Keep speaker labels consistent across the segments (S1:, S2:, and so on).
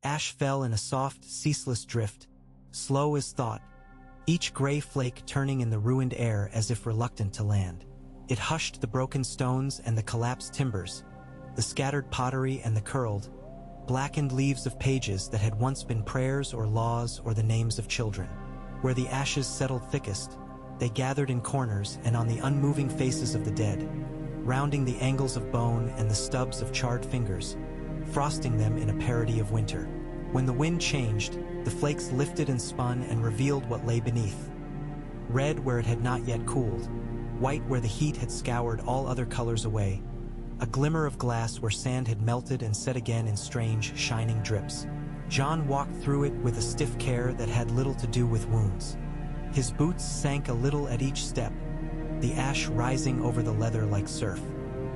S1: Ash fell in a soft, ceaseless drift, slow as thought, each gray flake turning in the ruined air as if reluctant to land. It hushed the broken stones and the collapsed timbers, the scattered pottery and the curled, blackened leaves of pages that had once been prayers or laws or the names of children. Where the ashes settled thickest, they gathered in corners and on the unmoving faces of the dead, rounding the angles of bone and the stubs of charred fingers, frosting them in a parody of winter. When the wind changed, the flakes lifted and spun and revealed what lay beneath. Red where it had not yet cooled, white where the heat had scoured all other colors away, a glimmer of glass where sand had melted and set again in strange, shining drips. Jon walked through it with a stiff care that had little to do with wounds. His boots sank a little at each step, the ash rising over the leather like surf.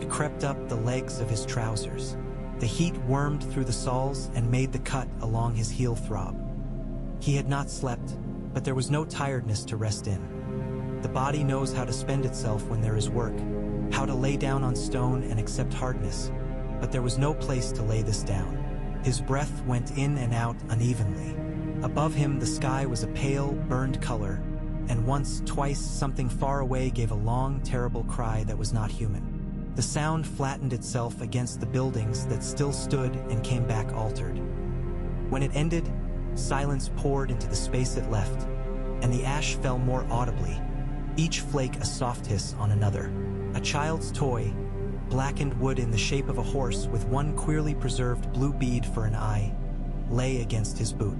S1: It crept up the legs of his trousers. The heat wormed through the soles and made the cut along his heel throb. He had not slept, but there was no tiredness to rest in. The body knows how to spend itself when there is work, how to lay down on stone and accept hardness, but there was no place to lay this down. His breath went in and out unevenly. Above him the sky was a pale, burned color, and once, twice, something far away gave a long, terrible cry that was not human. The sound flattened itself against the buildings that still stood and came back altered. When it ended, silence poured into the space it left, and the ash fell more audibly, each flake a soft hiss on another. A child's toy, blackened wood in the shape of a horse with one queerly preserved blue bead for an eye, lay against his boot.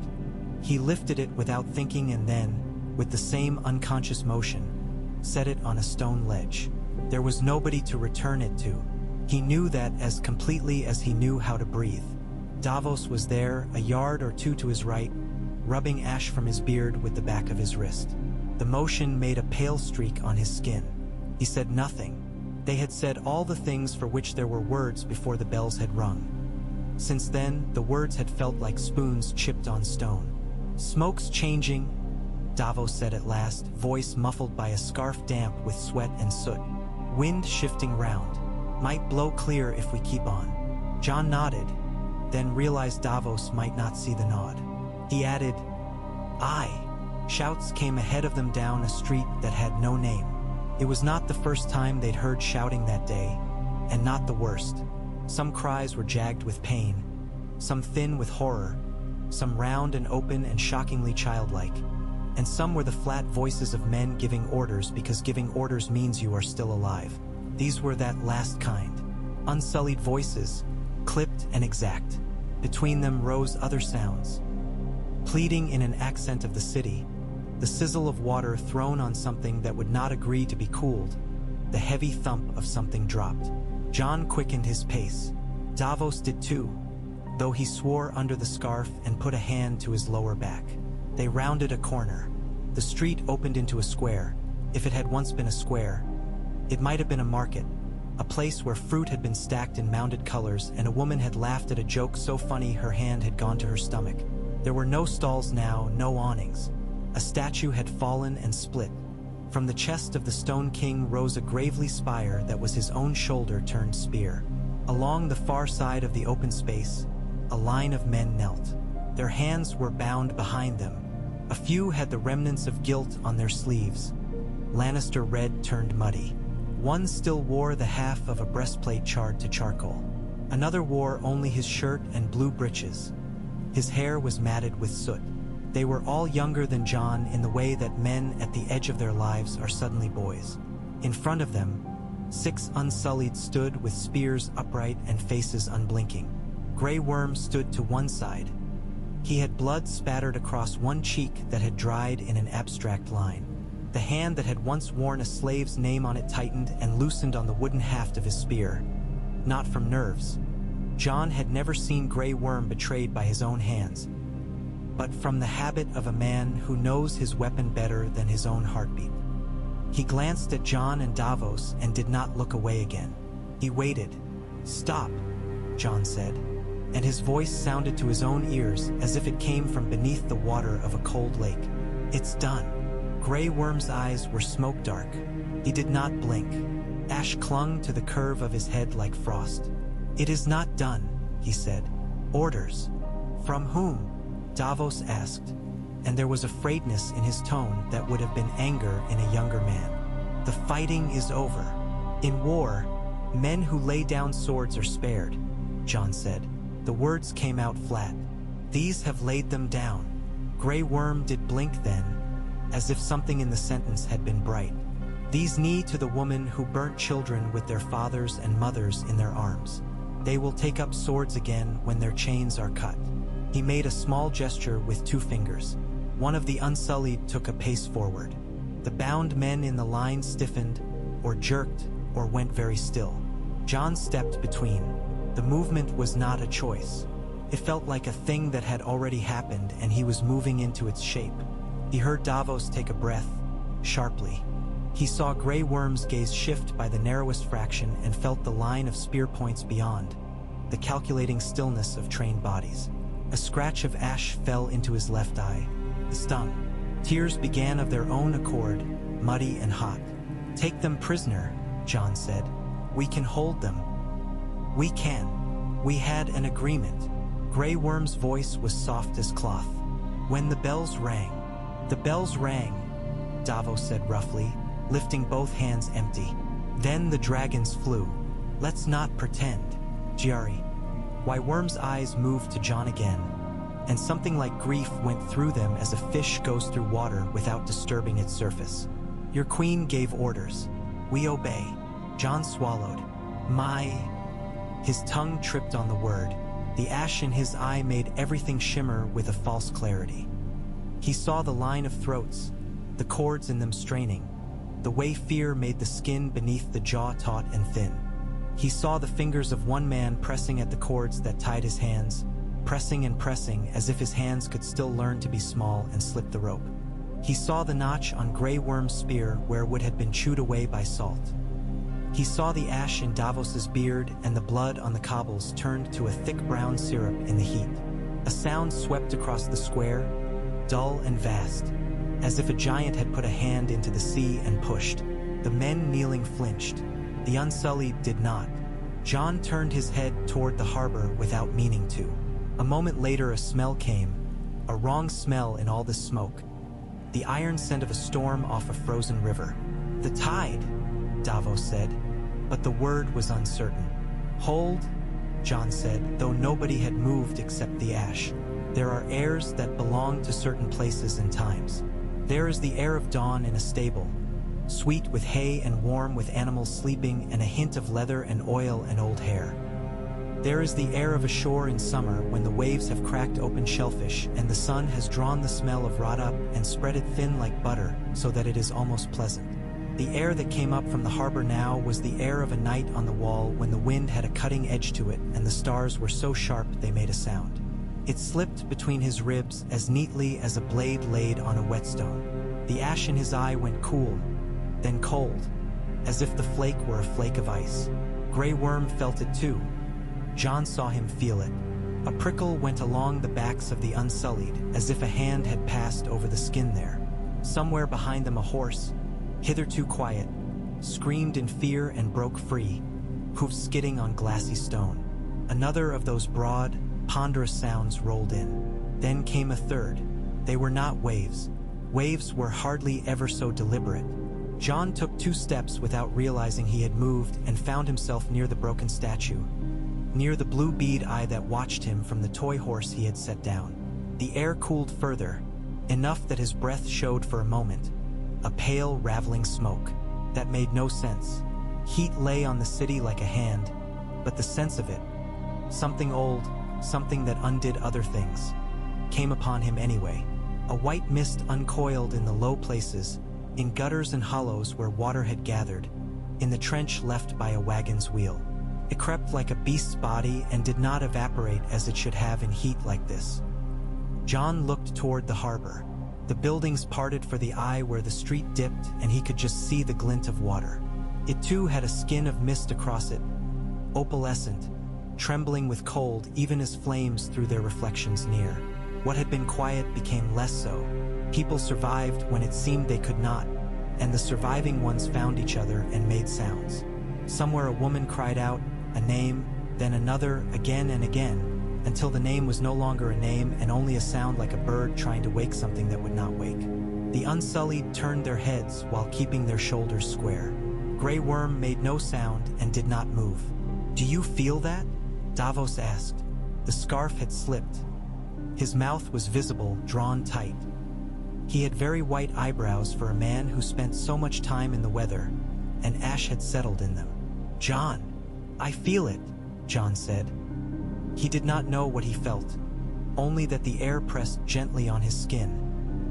S1: He lifted it without thinking and then, with the same unconscious motion, set it on a stone ledge. There was nobody to return it to. He knew that as completely as he knew how to breathe. Davos was there, a yard or two to his right, rubbing ash from his beard with the back of his wrist. The motion made a pale streak on his skin. He said nothing. They had said all the things for which there were words before the bells had rung. Since then, the words had felt like spoons chipped on stone. "Smoke's changing," Davos said at last, voice muffled by a scarf damp with sweat and soot. "Wind shifting round. Might blow clear if we keep on." Jon nodded, then realized Davos might not see the nod. He added, "Aye." Shouts came ahead of them down a street that had no name. It was not the first time they'd heard shouting that day, and not the worst. Some cries were jagged with pain, some thin with horror, some round and open and shockingly childlike, and some were the flat voices of men giving orders because giving orders means you are still alive. These were that last kind. Unsullied voices, clipped and exact. Between them rose other sounds. Pleading in an accent of the city, the sizzle of water thrown on something that would not agree to be cooled, the heavy thump of something dropped. Jon quickened his pace. Davos did too, though he swore under the scarf and put a hand to his lower back. They rounded a corner. The street opened into a square, if it had once been a square. It might have been a market, a place where fruit had been stacked in mounded colors and a woman had laughed at a joke so funny her hand had gone to her stomach. There were no stalls now, no awnings. A statue had fallen and split. From the chest of the Stone King rose a gravely spire that was his own shoulder turned spear. Along the far side of the open space, a line of men knelt. Their hands were bound behind them. A few had the remnants of guilt on their sleeves. Lannister red turned muddy. One still wore the half of a breastplate charred to charcoal. Another wore only his shirt and blue breeches. His hair was matted with soot. They were all younger than Jon in the way that men at the edge of their lives are suddenly boys. In front of them, 6 unsullied stood with spears upright and faces unblinking. Grey Worm stood to one side. He had blood spattered across one cheek that had dried in an abstract line. The hand that had once worn a slave's name on it tightened and loosened on the wooden haft of his spear. Not from nerves. Jon had never seen Grey Worm betrayed by his own hands, but from the habit of a man who knows his weapon better than his own heartbeat. He glanced at Jon and Davos and did not look away again. He waited. "Stop," Jon said, and his voice sounded to his own ears as if it came from beneath the water of a cold lake. "It's done." Grey Worm's eyes were smoke dark. He did not blink. Ash clung to the curve of his head like frost. "It is not done," he said. "Orders. From whom? Davos asked, and there was a afraidness in his tone that would have been anger in a younger man. The fighting is over. In war, men who lay down swords are spared, Jon said. The words came out flat. These have laid them down. Grey Worm did blink then, as if something in the sentence had been bright. These knee to the woman who burnt children with their fathers and mothers in their arms. They will take up swords again when their chains are cut. He made a small gesture with 2 fingers. One of the Unsullied took a pace forward. The bound men in the line stiffened, or jerked, or went very still. Jon stepped between. The movement was not a choice. It felt like a thing that had already happened, and he was moving into its shape. He heard Davos take a breath, sharply. He saw Grey Worm's gaze shift by the narrowest fraction and felt the line of spear points beyond, the calculating stillness of trained bodies. A scratch of ash fell into his left eye. It stung. Tears began of their own accord, muddy and hot. Take them prisoner, Jon said. We can hold them. We can. We had an agreement. Grey Worm's voice was soft as cloth. When the bells rang. The bells rang, Davos said roughly, lifting both hands empty. Then the dragons flew. Let's not pretend, Giari. Why Worm's eyes moved to Jon again, and something like grief went through them as a fish goes through water without disturbing its surface. Your queen gave orders. We obey. Jon swallowed. His tongue tripped on the word. The ash in his eye made everything shimmer with a false clarity. He saw the line of throats, the cords in them straining, the way fear made the skin beneath the jaw taut and thin. He saw the fingers of one man pressing at the cords that tied his hands, pressing and pressing as if his hands could still learn to be small and slip the rope. He saw the notch on Grey Worm's spear where wood had been chewed away by salt. He saw the ash in Davos's beard, and the blood on the cobbles turned to a thick brown syrup in the heat. A sound swept across the square, dull and vast, as if a giant had put a hand into the sea and pushed. The men kneeling flinched. The Unsullied did not. Jon turned his head toward the harbor without meaning to. A moment later a smell came, a wrong smell in all this smoke. The iron scent of a storm off a frozen river. The tide, Davos said, but the word was uncertain. Hold, Jon said, though nobody had moved except the ash. There are airs that belong to certain places and times. There is the air of dawn in a stable, sweet with hay and warm with animals sleeping and a hint of leather and oil and old hair. There is the air of a shore in summer when the waves have cracked open shellfish and the sun has drawn the smell of rot up and spread it thin like butter so that it is almost pleasant. The air that came up from the harbor now was the air of a night on the wall when the wind had a cutting edge to it and the stars were so sharp they made a sound. It slipped between his ribs as neatly as a blade laid on a whetstone. The ash in his eye went cool, then cold, as if the flake were a flake of ice. Grey Worm felt it too. Jon saw him feel it. A prickle went along the backs of the Unsullied, as if a hand had passed over the skin there. Somewhere behind them a horse, hitherto quiet, screamed in fear and broke free, hoofs skidding on glassy stone. Another of those broad, ponderous sounds rolled in. Then came a third. They were not waves. Waves were hardly ever so deliberate. Jon took 2 steps without realizing he had moved and found himself near the broken statue, near the blue bead eye that watched him from the toy horse he had set down. The air cooled further, enough that his breath showed for a moment, a pale, raveling smoke that made no sense. Heat lay on the city like a hand, but the sense of it, something old, something that undid other things, came upon him anyway. A white mist uncoiled in the low places, in gutters and hollows where water had gathered, in the trench left by a wagon's wheel. It crept like a beast's body and did not evaporate as it should have in heat like this. Jon looked toward the harbor. The buildings parted for the eye where the street dipped and he could just see the glint of water. It too had a skin of mist across it, opalescent, trembling with cold even as flames threw their reflections near. What had been quiet became less so. People survived when it seemed they could not, and the surviving ones found each other and made sounds. Somewhere a woman cried out, a name, then another, again and again, until the name was no longer a name and only a sound like a bird trying to wake something that would not wake. The Unsullied turned their heads while keeping their shoulders square. Grey Worm made no sound and did not move. "Do you feel that?" Davos asked. The scarf had slipped. His mouth was visible, drawn tight. He had very white eyebrows for a man who spent so much time in the weather, and ash had settled in them. "Jon, I feel it," Jon said. He did not know what he felt, only that the air pressed gently on his skin,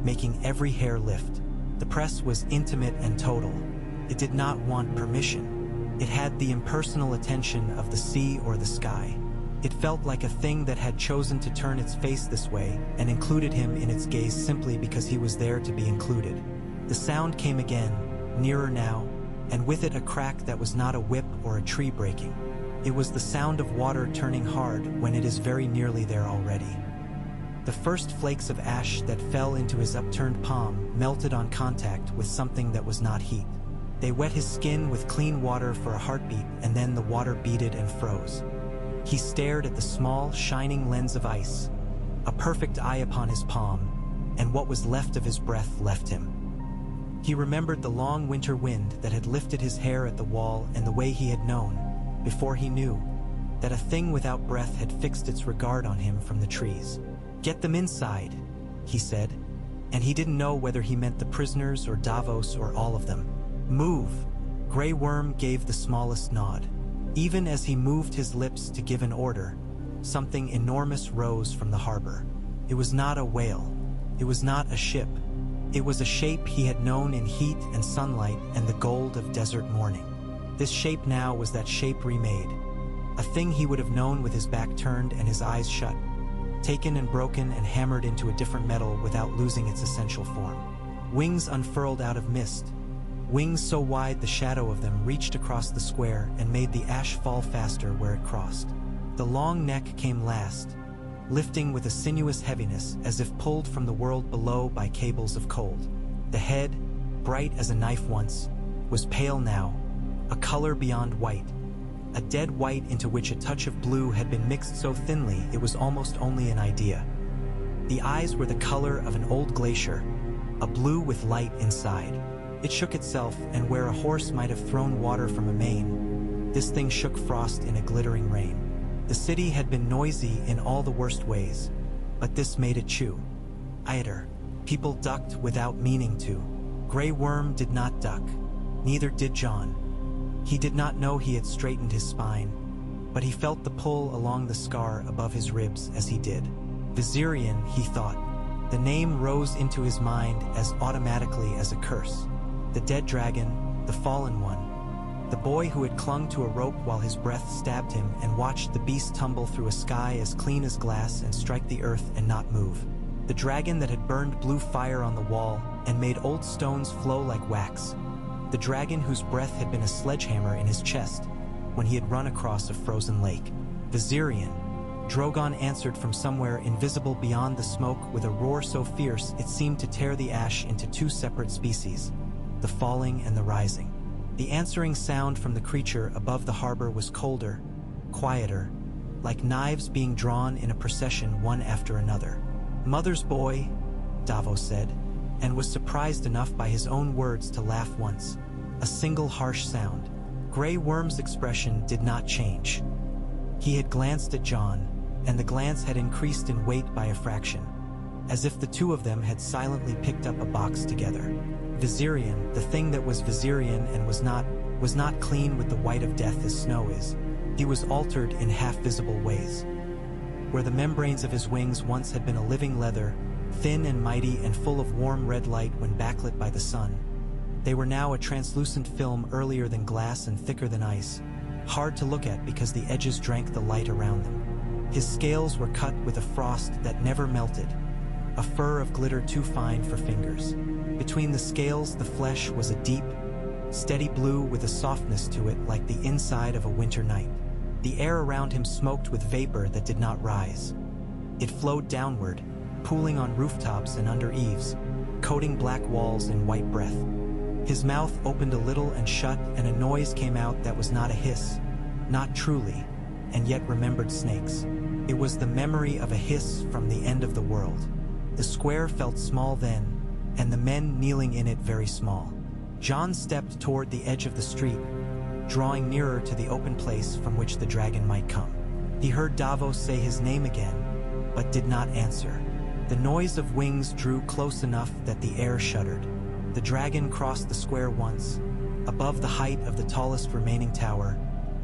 S1: making every hair lift. The press was intimate and total. It did not want permission. It had the impersonal attention of the sea or the sky. It felt like a thing that had chosen to turn its face this way and included him in its gaze simply because he was there to be included. The sound came again, nearer now, and with it a crack that was not a whip or a tree breaking. It was the sound of water turning hard when it is very nearly there already. The first flakes of ash that fell into his upturned palm melted on contact with something that was not heat. They wet his skin with clean water for a heartbeat, and then the water beaded and froze. He stared at the small, shining lens of ice, a perfect eye upon his palm, and what was left of his breath left him. He remembered the long winter wind that had lifted his hair at the wall and the way he had known, before he knew, that a thing without breath had fixed its regard on him from the trees. "Get them inside," he said, and he didn't know whether he meant the prisoners or Davos or all of them. "Move." Grey Worm gave the smallest nod. Even as he moved his lips to give an order, something enormous rose from the harbor. It was not a whale. It was not a ship. It was a shape he had known in heat and sunlight and the gold of desert morning. This shape now was that shape remade, a thing he would have known with his back turned and his eyes shut, taken and broken and hammered into a different metal without losing its essential form. Wings unfurled out of mist, wings so wide the shadow of them reached across the square and made the ash fall faster where it crossed. The long neck came last, lifting with a sinuous heaviness as if pulled from the world below by cables of cold. The head, bright as a knife once, was pale now, a color beyond white, a dead white into which a touch of blue had been mixed so thinly it was almost only an idea. The eyes were the color of an old glacier, a blue with light inside. It shook itself, and where a horse might have thrown water from a mane, this thing shook frost in a glittering rain. The city had been noisy in all the worst ways, but this made it chew. Quieter. People ducked without meaning to. Grey Worm did not duck. Neither did Jon. He did not know he had straightened his spine, but he felt the pull along the scar above his ribs as he did. Viserion, he thought. The name rose into his mind as automatically as a curse. The dead dragon, the fallen one, the boy who had clung to a rope while his breath stabbed him and watched the beast tumble through a sky as clean as glass and strike the earth and not move. The dragon that had burned blue fire on the wall and made old stones flow like wax. The dragon whose breath had been a sledgehammer in his chest when he had run across a frozen lake. Viserion. Drogon answered from somewhere invisible beyond the smoke with a roar so fierce it seemed to tear the ash into two separate species, the falling and the rising. The answering sound from the creature above the harbor was colder, quieter, like knives being drawn in a procession one after another. "Mother's boy," Davos said, and was surprised enough by his own words to laugh once. A single harsh sound. Grey Worm's expression did not change. He had glanced at Jon, and the glance had increased in weight by a fraction, as if the two of them had silently picked up a box together. Viserion, the thing that was Viserion and was not clean with the white of death as snow is. He was altered in half-visible ways. Where the membranes of his wings once had been a living leather, thin and mighty and full of warm red light when backlit by the sun, they were now a translucent film earlier than glass and thicker than ice, hard to look at because the edges drank the light around them. His scales were cut with a frost that never melted, a fur of glitter too fine for fingers. Between the scales, the flesh was a deep, steady blue with a softness to it like the inside of a winter night. The air around him smoked with vapor that did not rise. It flowed downward, pooling on rooftops and under eaves, coating black walls in white breath. His mouth opened a little and shut, and a noise came out that was not a hiss, not truly, and yet remembered snakes. It was the memory of a hiss from the end of the world. The square felt small then, and the men kneeling in it very small. Jon stepped toward the edge of the street, drawing nearer to the open place from which the dragon might come. He heard Davos say his name again, but did not answer. The noise of wings drew close enough that the air shuddered. The dragon crossed the square once, above the height of the tallest remaining tower,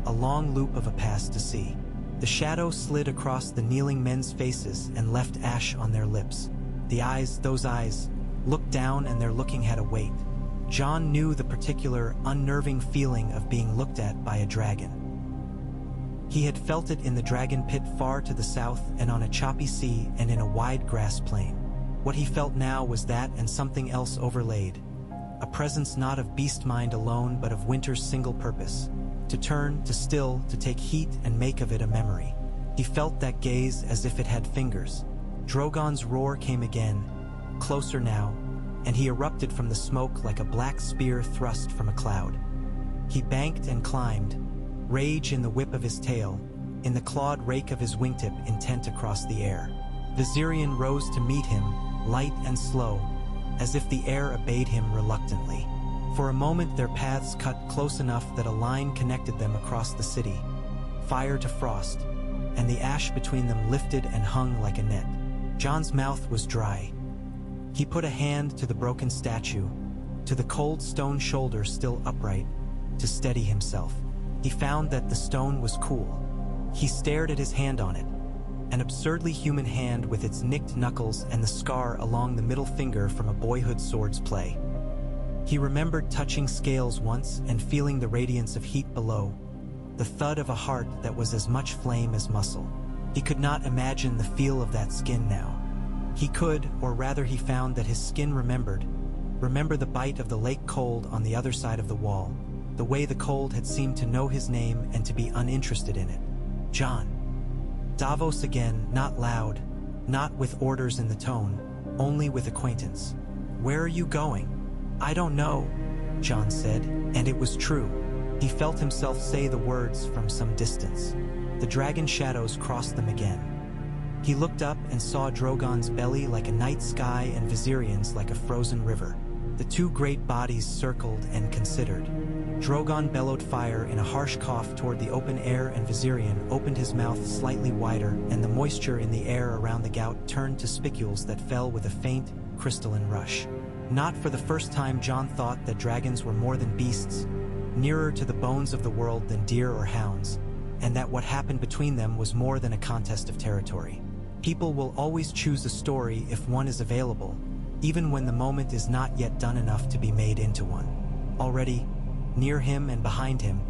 S1: a long loop of a pass to sea. The shadow slid across the kneeling men's faces and left ash on their lips. The eyes, those eyes, looked down, and their looking had a weight. Jon knew the particular, unnerving feeling of being looked at by a dragon. He had felt it in the dragon pit far to the south and on a choppy sea and in a wide grass plain. What he felt now was that and something else overlaid, a presence not of beast mind alone but of winter's single purpose, to turn, to still, to take heat and make of it a memory. He felt that gaze as if it had fingers. Drogon's roar came again, closer now, and he erupted from the smoke like a black spear thrust from a cloud. He banked and climbed, rage in the whip of his tail, in the clawed rake of his wingtip intent across the air. Viserion rose to meet him, light and slow, as if the air obeyed him reluctantly. For a moment their paths cut close enough that a line connected them across the city, fire to frost, and the ash between them lifted and hung like a net. Jon's mouth was dry. He put a hand to the broken statue, to the cold stone shoulder still upright, to steady himself. He found that the stone was cool. He stared at his hand on it, an absurdly human hand with its nicked knuckles and the scar along the middle finger from a boyhood sword's play. He remembered touching scales once and feeling the radiance of heat below, the thud of a heart that was as much flame as muscle. He could not imagine the feel of that skin now. He could, or rather he found that his skin remembered the bite of the lake cold on the other side of the wall, the way the cold had seemed to know his name and to be uninterested in it. Jon. Davos again, not loud, not with orders in the tone, only with acquaintance. Where are you going? I don't know, Jon said, and it was true. He felt himself say the words from some distance. The dragon shadows crossed them again. He looked up and saw Drogon's belly like a night sky and Viserion's like a frozen river. The two great bodies circled and considered. Drogon bellowed fire in a harsh cough toward the open air, and Viserion opened his mouth slightly wider, and the moisture in the air around the gout turned to spicules that fell with a faint, crystalline rush. Not for the first time Jon thought that dragons were more than beasts, nearer to the bones of the world than deer or hounds, and that what happened between them was more than a contest of territory. People will always choose a story if one is available, even when the moment is not yet done enough to be made into one. Already, near him and behind him,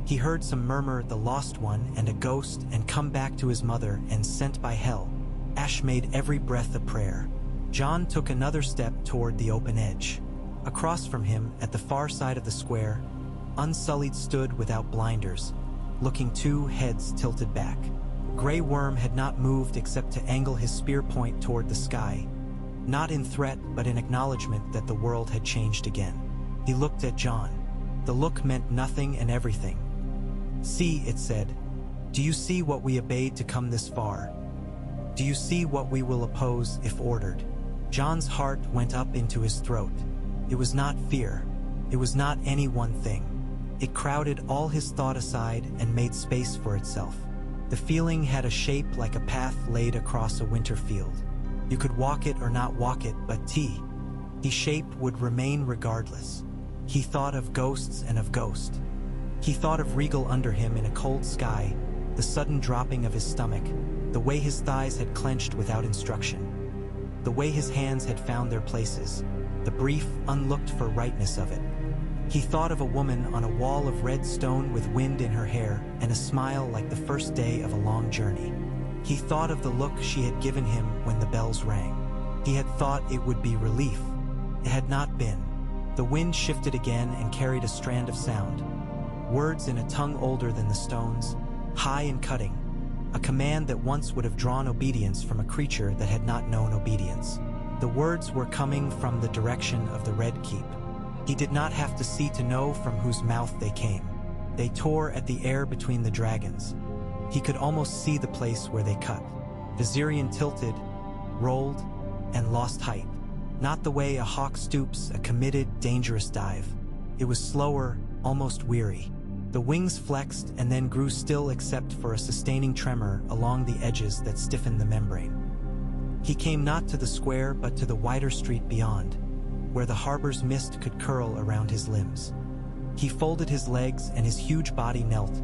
S1: he heard some murmur the lost one and a ghost and come back to his mother and sent by hell. Ash made every breath a prayer. Jon took another step toward the open edge. Across from him, at the far side of the square, Unsullied stood without blinders, looking 2 heads tilted back. Grey Worm had not moved except to angle his spear point toward the sky, not in threat but in acknowledgement that the world had changed again. He looked at Jon. The look meant nothing and everything. See, it said, do you see what we obeyed to come this far? Do you see what we will oppose if ordered? Jon's heart went up into his throat. It was not fear. It was not any one thing. It crowded all his thought aside and made space for itself. The feeling had a shape like a path laid across a winter field. You could walk it or not walk it, but the shape would remain regardless. He thought of ghosts and of ghost. He thought of regal under him in a cold sky, the sudden dropping of his stomach, the way his thighs had clenched without instruction, the way his hands had found their places, the brief, unlooked-for rightness of it. He thought of a woman on a wall of red stone with wind in her hair and a smile like the first day of a long journey. He thought of the look she had given him when the bells rang. He had thought it would be relief. It had not been. The wind shifted again and carried a strand of sound. Words in a tongue older than the stones, high and cutting. A command that once would have drawn obedience from a creature that had not known obedience. The words were coming from the direction of the Red Keep. He did not have to see to know from whose mouth they came. They tore at the air between the dragons. He could almost see the place where they cut. Viserion tilted, rolled, and lost height. Not the way a hawk stoops, a committed, dangerous dive. It was slower, almost weary. The wings flexed and then grew still except for a sustaining tremor along the edges that stiffened the membrane. He came not to the square but to the wider street beyond, where the harbor's mist could curl around his limbs. He folded his legs and his huge body knelt,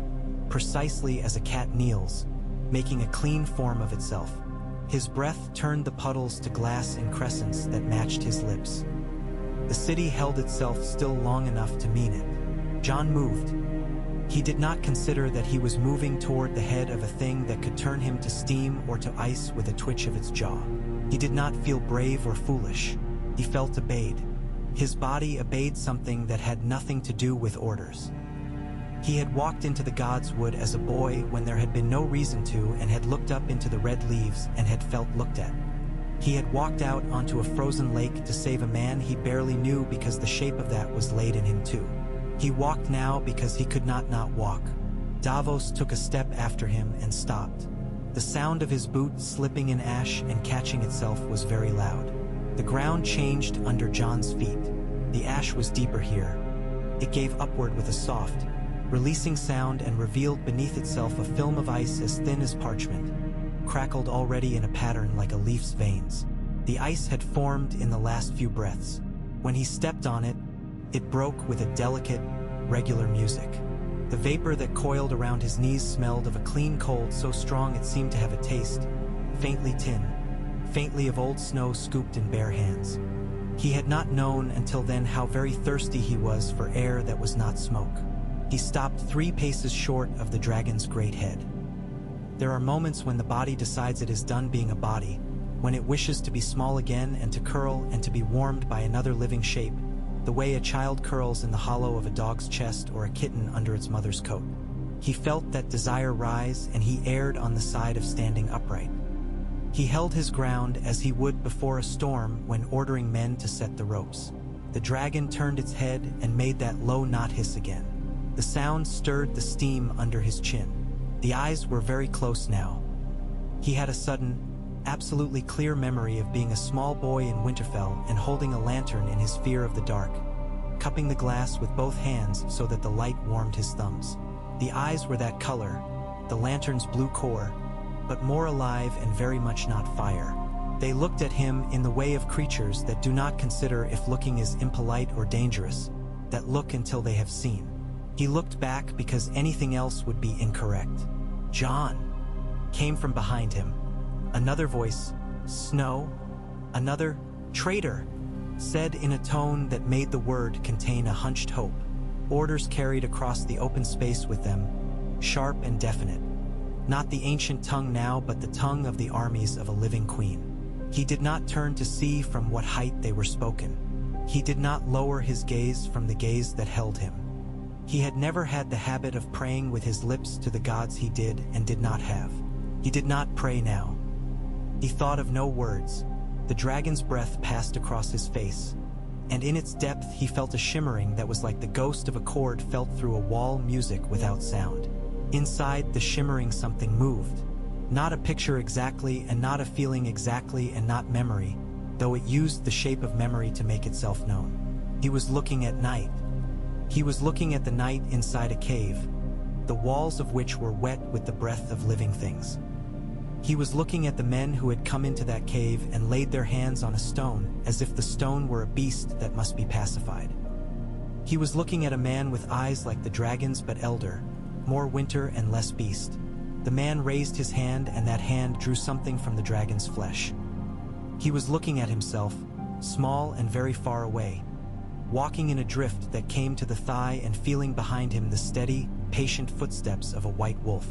S1: precisely as a cat kneels, making a clean form of itself. His breath turned the puddles to glass in crescents that matched his lips. The city held itself still long enough to mean it. Jon moved. He did not consider that he was moving toward the head of a thing that could turn him to steam or to ice with a twitch of its jaw. He did not feel brave or foolish. He felt obeyed. His body obeyed something that had nothing to do with orders. He had walked into the God's Wood as a boy when there had been no reason to, and had looked up into the red leaves and had felt looked at. He had walked out onto a frozen lake to save a man he barely knew because the shape of that was laid in him too. He walked now because he could not walk. Davos took a step after him and stopped. The sound of his boot slipping in ash and catching itself was very loud. The ground changed under Jon's feet. The ash was deeper here. It gave upward with a soft, releasing sound and revealed beneath itself a film of ice as thin as parchment, crackled already in a pattern like a leaf's veins. The ice had formed in the last few breaths. When he stepped on it, it broke with a delicate, regular music. The vapor that coiled around his knees smelled of a clean cold so strong it seemed to have a taste, faintly tin, faintly of old snow scooped in bare hands. He had not known until then how very thirsty he was for air that was not smoke. He stopped 3 paces short of the dragon's great head. There are moments when the body decides it is done being a body, when it wishes to be small again and to curl and to be warmed by another living shape, the way a child curls in the hollow of a dog's chest or a kitten under its mother's coat. He felt that desire rise, and he erred on the side of standing upright. He held his ground as he would before a storm when ordering men to set the ropes. The dragon turned its head and made that low knot hiss again. The sound stirred the steam under his chin. The eyes were very close now. He had a sudden, absolutely clear memory of being a small boy in Winterfell and holding a lantern in his fear of the dark, cupping the glass with both hands so that the light warmed his thumbs. The eyes were that color, the lantern's blue core, but more alive and very much not fire. They looked at him in the way of creatures that do not consider if looking is impolite or dangerous, that look until they have seen. He looked back because anything else would be incorrect. "Jon," came from behind him. Another voice, "Snow?" Another, "Traitor," said in a tone that made the word contain a hunched hope. Orders carried across the open space with them, sharp and definite. Not the ancient tongue now, but the tongue of the armies of a living queen. He did not turn to see from what height they were spoken. He did not lower his gaze from the gaze that held him. He had never had the habit of praying with his lips to the gods he did and did not have. He did not pray now. He thought of no words. The dragon's breath passed across his face, and in its depth he felt a shimmering that was like the ghost of a chord felt through a wall, music without sound. Inside the shimmering something moved. Not a picture exactly, and not a feeling exactly, and not memory, though it used the shape of memory to make itself known. He was looking at night. He was looking at the night inside a cave, the walls of which were wet with the breath of living things. He was looking at the men who had come into that cave and laid their hands on a stone, as if the stone were a beast that must be pacified. He was looking at a man with eyes like the dragon's but elder, more winter and less beast. The man raised his hand, and that hand drew something from the dragon's flesh. He was looking at himself, small and very far away, walking in a drift that came to the thigh and feeling behind him the steady, patient footsteps of a white wolf.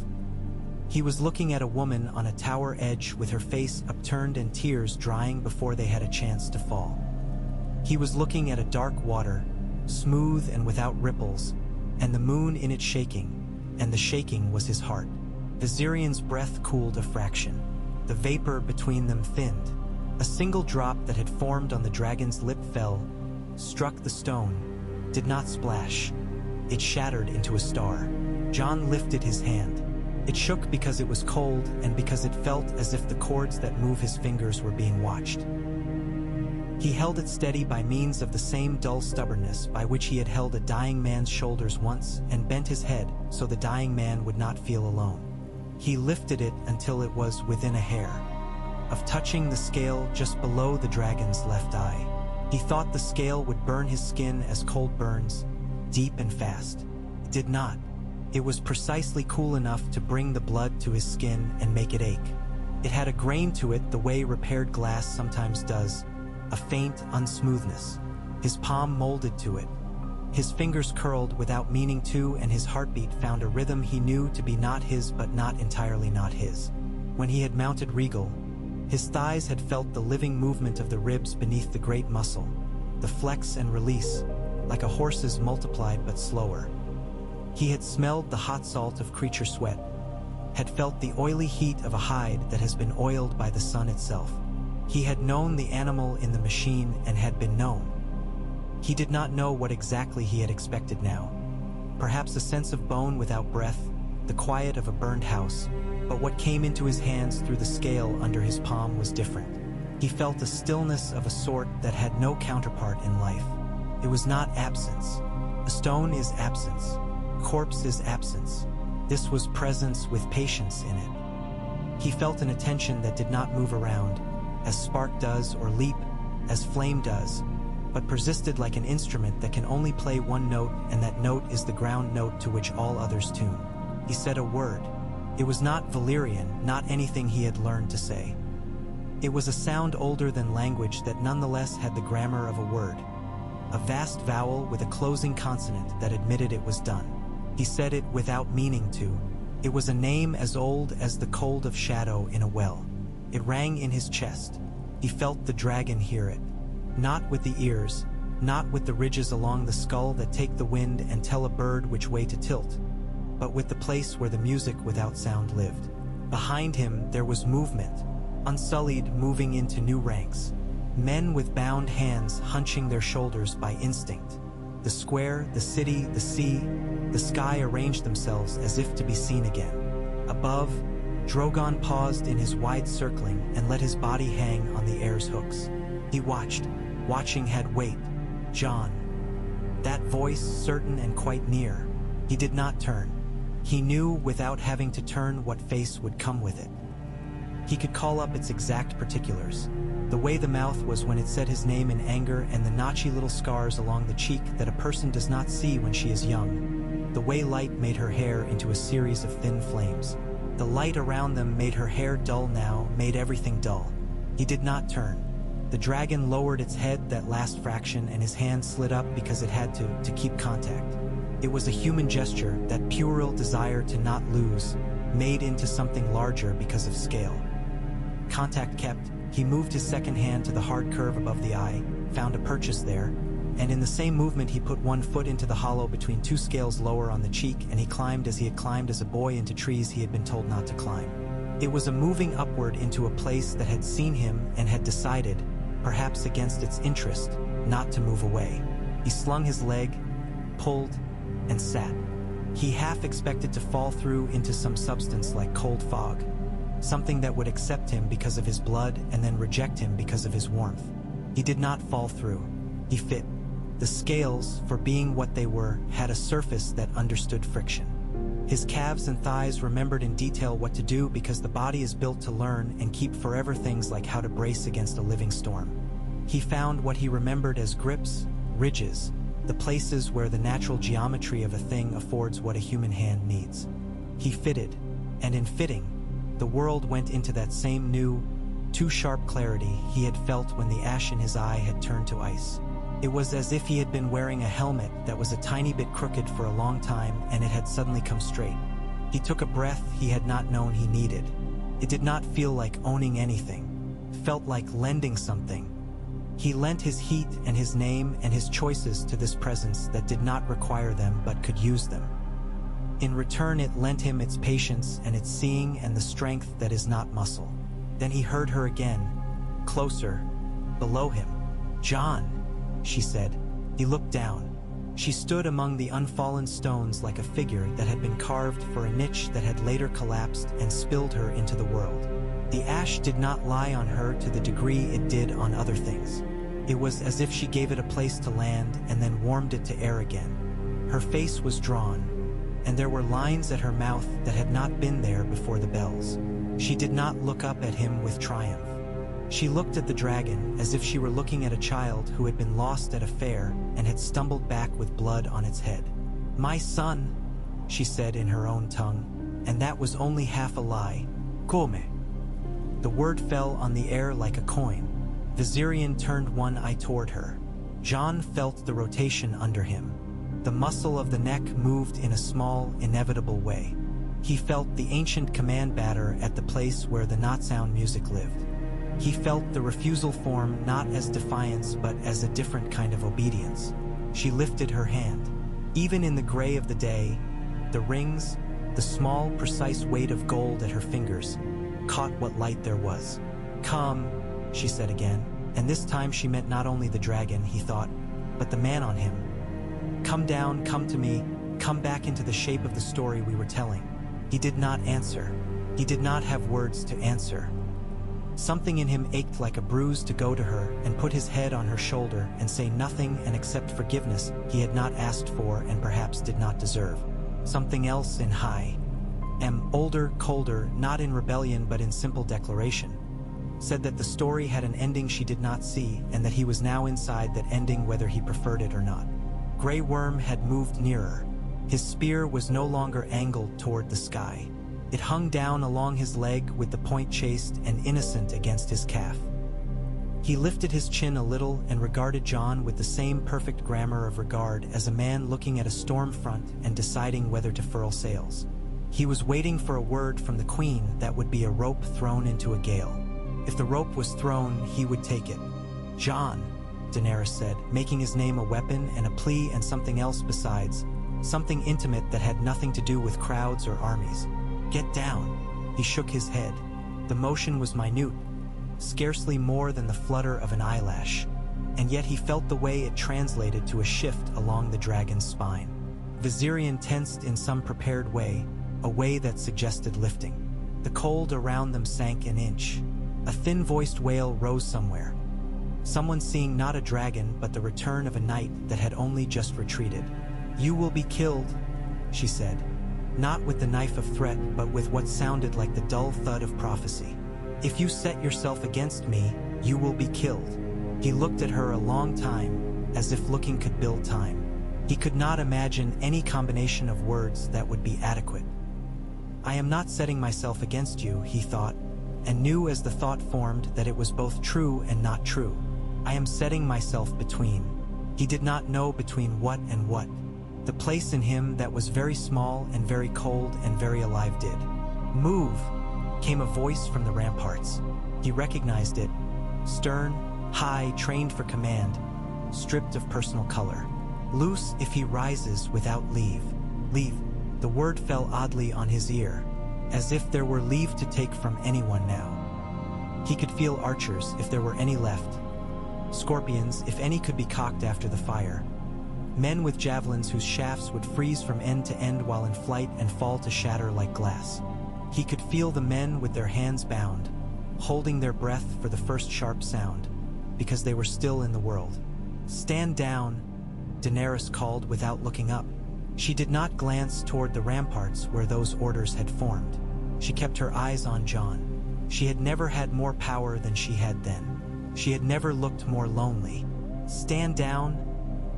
S1: He was looking at a woman on a tower edge with her face upturned and tears drying before they had a chance to fall. He was looking at a dark water, smooth and without ripples, and the moon in it shaking, and the shaking was his heart. Viserion's breath cooled a fraction. The vapor between them thinned. A single drop that had formed on the dragon's lip fell, struck the stone, did not splash. It shattered into a star. Jon lifted his hand. It shook because it was cold and because it felt as if the cords that move his fingers were being watched. He held it steady by means of the same dull stubbornness by which he had held a dying man's shoulders once and bent his head so the dying man would not feel alone. He lifted it until it was within a hair of touching the scale just below the dragon's left eye. He thought the scale would burn his skin as cold burns, deep and fast. It did not. It was precisely cool enough to bring the blood to his skin and make it ache. It had a grain to it the way repaired glass sometimes does, a faint unsmoothness. His palm molded to it. His fingers curled without meaning to, and his heartbeat found a rhythm he knew to be not his but not entirely not his. When he had mounted regal, his thighs had felt the living movement of the ribs beneath the great muscle, the flex and release, like a horse's multiplied but slower. He had smelled the hot salt of creature sweat, had felt the oily heat of a hide that has been oiled by the sun itself. He had known the animal in the machine and had been known. He did not know what exactly he had expected now. Perhaps a sense of bone without breath, the quiet of a burned house, but what came into his hands through the scale under his palm was different. He felt a stillness of a sort that had no counterpart in life. It was not absence. A stone is absence. Corpse is absence. This was presence with patience in it. He felt an attention that did not move around, as spark does or leap, as flame does, but persisted like an instrument that can only play one note, and that note is the ground note to which all others tune. He said a word. It was not Viserion, not anything he had learned to say. It was a sound older than language that nonetheless had the grammar of a word, a vast vowel with a closing consonant that admitted it was done. He said it without meaning to. It was a name as old as the cold of shadow in a well. It rang in his chest. He felt the dragon hear it. Not with the ears, not with the ridges along the skull that take the wind and tell a bird which way to tilt, but with the place where the music without sound lived. Behind him there was movement, unsullied, moving into new ranks. Men with bound hands hunching their shoulders by instinct. The square, the city, the sea, the sky arranged themselves as if to be seen again. Above, Drogon paused in his wide circling and let his body hang on the air's hooks. He watched. Watching had weight. Jon. That voice, certain and quite near. He did not turn. He knew without having to turn what face would come with it. He could call up its exact particulars. The way the mouth was when it said his name in anger, and the notchy little scars along the cheek that a person does not see when she is young. The way light made her hair into a series of thin flames. The light around them made her hair dull now, made everything dull. He did not turn. The dragon lowered its head that last fraction, and his hand slid up because it had to keep contact. It was a human gesture, that puerile desire to not lose, made into something larger because of scale. Contact kept. He moved his second hand to the hard curve above the eye, found a purchase there, and in the same movement he put one foot into the hollow between two scales lower on the cheek, and he climbed as he had climbed as a boy into trees he had been told not to climb. It was a moving upward into a place that had seen him and had decided, perhaps against its interest, not to move away. He slung his leg, pulled, and sat. He half expected to fall through into some substance like cold fog, something that would accept him because of his blood and then reject him because of his warmth. He did not fall through. He fit. The scales, for being what they were, had a surface that understood friction. His calves and thighs remembered in detail what to do because the body is built to learn and keep forever things like how to brace against a living storm. He found what he remembered as grips, ridges, the places where the natural geometry of a thing affords what a human hand needs. He fitted, and in fitting, the world went into that same new, too sharp clarity he had felt when the ash in his eye had turned to ice. It was as if he had been wearing a helmet that was a tiny bit crooked for a long time and it had suddenly come straight. He took a breath he had not known he needed. It did not feel like owning anything. It felt like lending something. He lent his heat and his name and his choices to this presence that did not require them but could use them. In return, it lent him its patience and its seeing and the strength that is not muscle. Then he heard her again, closer, below him. "Jon," she said. He looked down. She stood among the unfallen stones like a figure that had been carved for a niche that had later collapsed and spilled her into the world. The ash did not lie on her to the degree it did on other things. It was as if she gave it a place to land and then warmed it to air again. Her face was drawn, and there were lines at her mouth that had not been there before the bells. She did not look up at him with triumph. She looked at the dragon as if she were looking at a child who had been lost at a fair and had stumbled back with blood on its head. "My son," she said in her own tongue, and that was only half a lie. "Come." The word fell on the air like a coin. Viserion turned one eye toward her. Jon felt the rotation under him. The muscle of the neck moved in a small, inevitable way. He felt the ancient command batter at the place where the not-sound music lived. He felt the refusal form not as defiance but as a different kind of obedience. She lifted her hand. Even in the gray of the day, the rings, the small, precise weight of gold at her fingers, caught what light there was. "Come," she said again, and this time she meant not only the dragon, he thought, but the man on him. "Come down, come to me, come back into the shape of the story we were telling." He did not answer. He did not have words to answer. Something in him ached like a bruise to go to her and put his head on her shoulder and say nothing and accept forgiveness he had not asked for and perhaps did not deserve. Something else in high, older, colder, not in rebellion but in simple declaration, said that the story had an ending she did not see and that he was now inside that ending whether he preferred it or not. Grey Worm had moved nearer. His spear was no longer angled toward the sky. It hung down along his leg with the point chaste and innocent against his calf. He lifted his chin a little and regarded Jon with the same perfect grammar of regard as a man looking at a storm front and deciding whether to furl sails. He was waiting for a word from the queen that would be a rope thrown into a gale. If the rope was thrown, he would take it. "Jon," Daenerys said, making his name a weapon and a plea and something else besides, something intimate that had nothing to do with crowds or armies. "Get down." He shook his head. The motion was minute, scarcely more than the flutter of an eyelash, and yet he felt the way it translated to a shift along the dragon's spine. Viserion tensed in some prepared way, a way that suggested lifting. The cold around them sank an inch. A thin-voiced wail rose somewhere. Someone seeing not a dragon but the return of a knight that had only just retreated. "You will be killed," she said, not with the knife of threat but with what sounded like the dull thud of prophecy. "If you set yourself against me, you will be killed." He looked at her a long time, as if looking could build time. He could not imagine any combination of words that would be adequate. "I am not setting myself against you," he thought, and knew as the thought formed that it was both true and not true. "I am setting myself between." He did not know between what and what. The place in him that was very small and very cold and very alive did. "Move," came a voice from the ramparts. He recognized it, stern, high, trained for command, stripped of personal color. "Loose if he rises without leave." Leave. The word fell oddly on his ear, as if there were leave to take from anyone now. He could feel archers if there were any left, scorpions if any could be cocked after the fire, men with javelins whose shafts would freeze from end to end while in flight and fall to shatter like glass. He could feel the men with their hands bound, holding their breath for the first sharp sound, because they were still in the world. "Stand down," Daenerys called without looking up. She did not glance toward the ramparts where those orders had formed. She kept her eyes on Jon. She had never had more power than she had then. She had never looked more lonely. "Stand down,"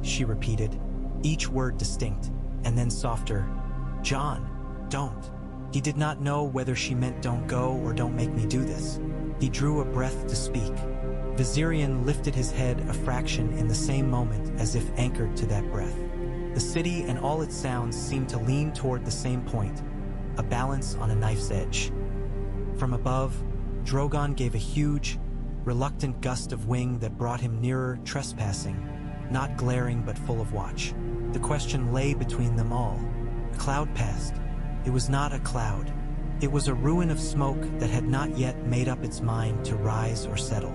S1: she repeated, each word distinct, and then softer. "Jon, don't." He did not know whether she meant "don't go" or "don't make me do this." He drew a breath to speak. Viserion lifted his head a fraction in the same moment as if anchored to that breath. The city and all its sounds seemed to lean toward the same point, a balance on a knife's edge. From above, Drogon gave a huge, reluctant gust of wing that brought him nearer, trespassing, not glaring but full of watch. The question lay between them all. A cloud passed. It was not a cloud. It was a ruin of smoke that had not yet made up its mind to rise or settle.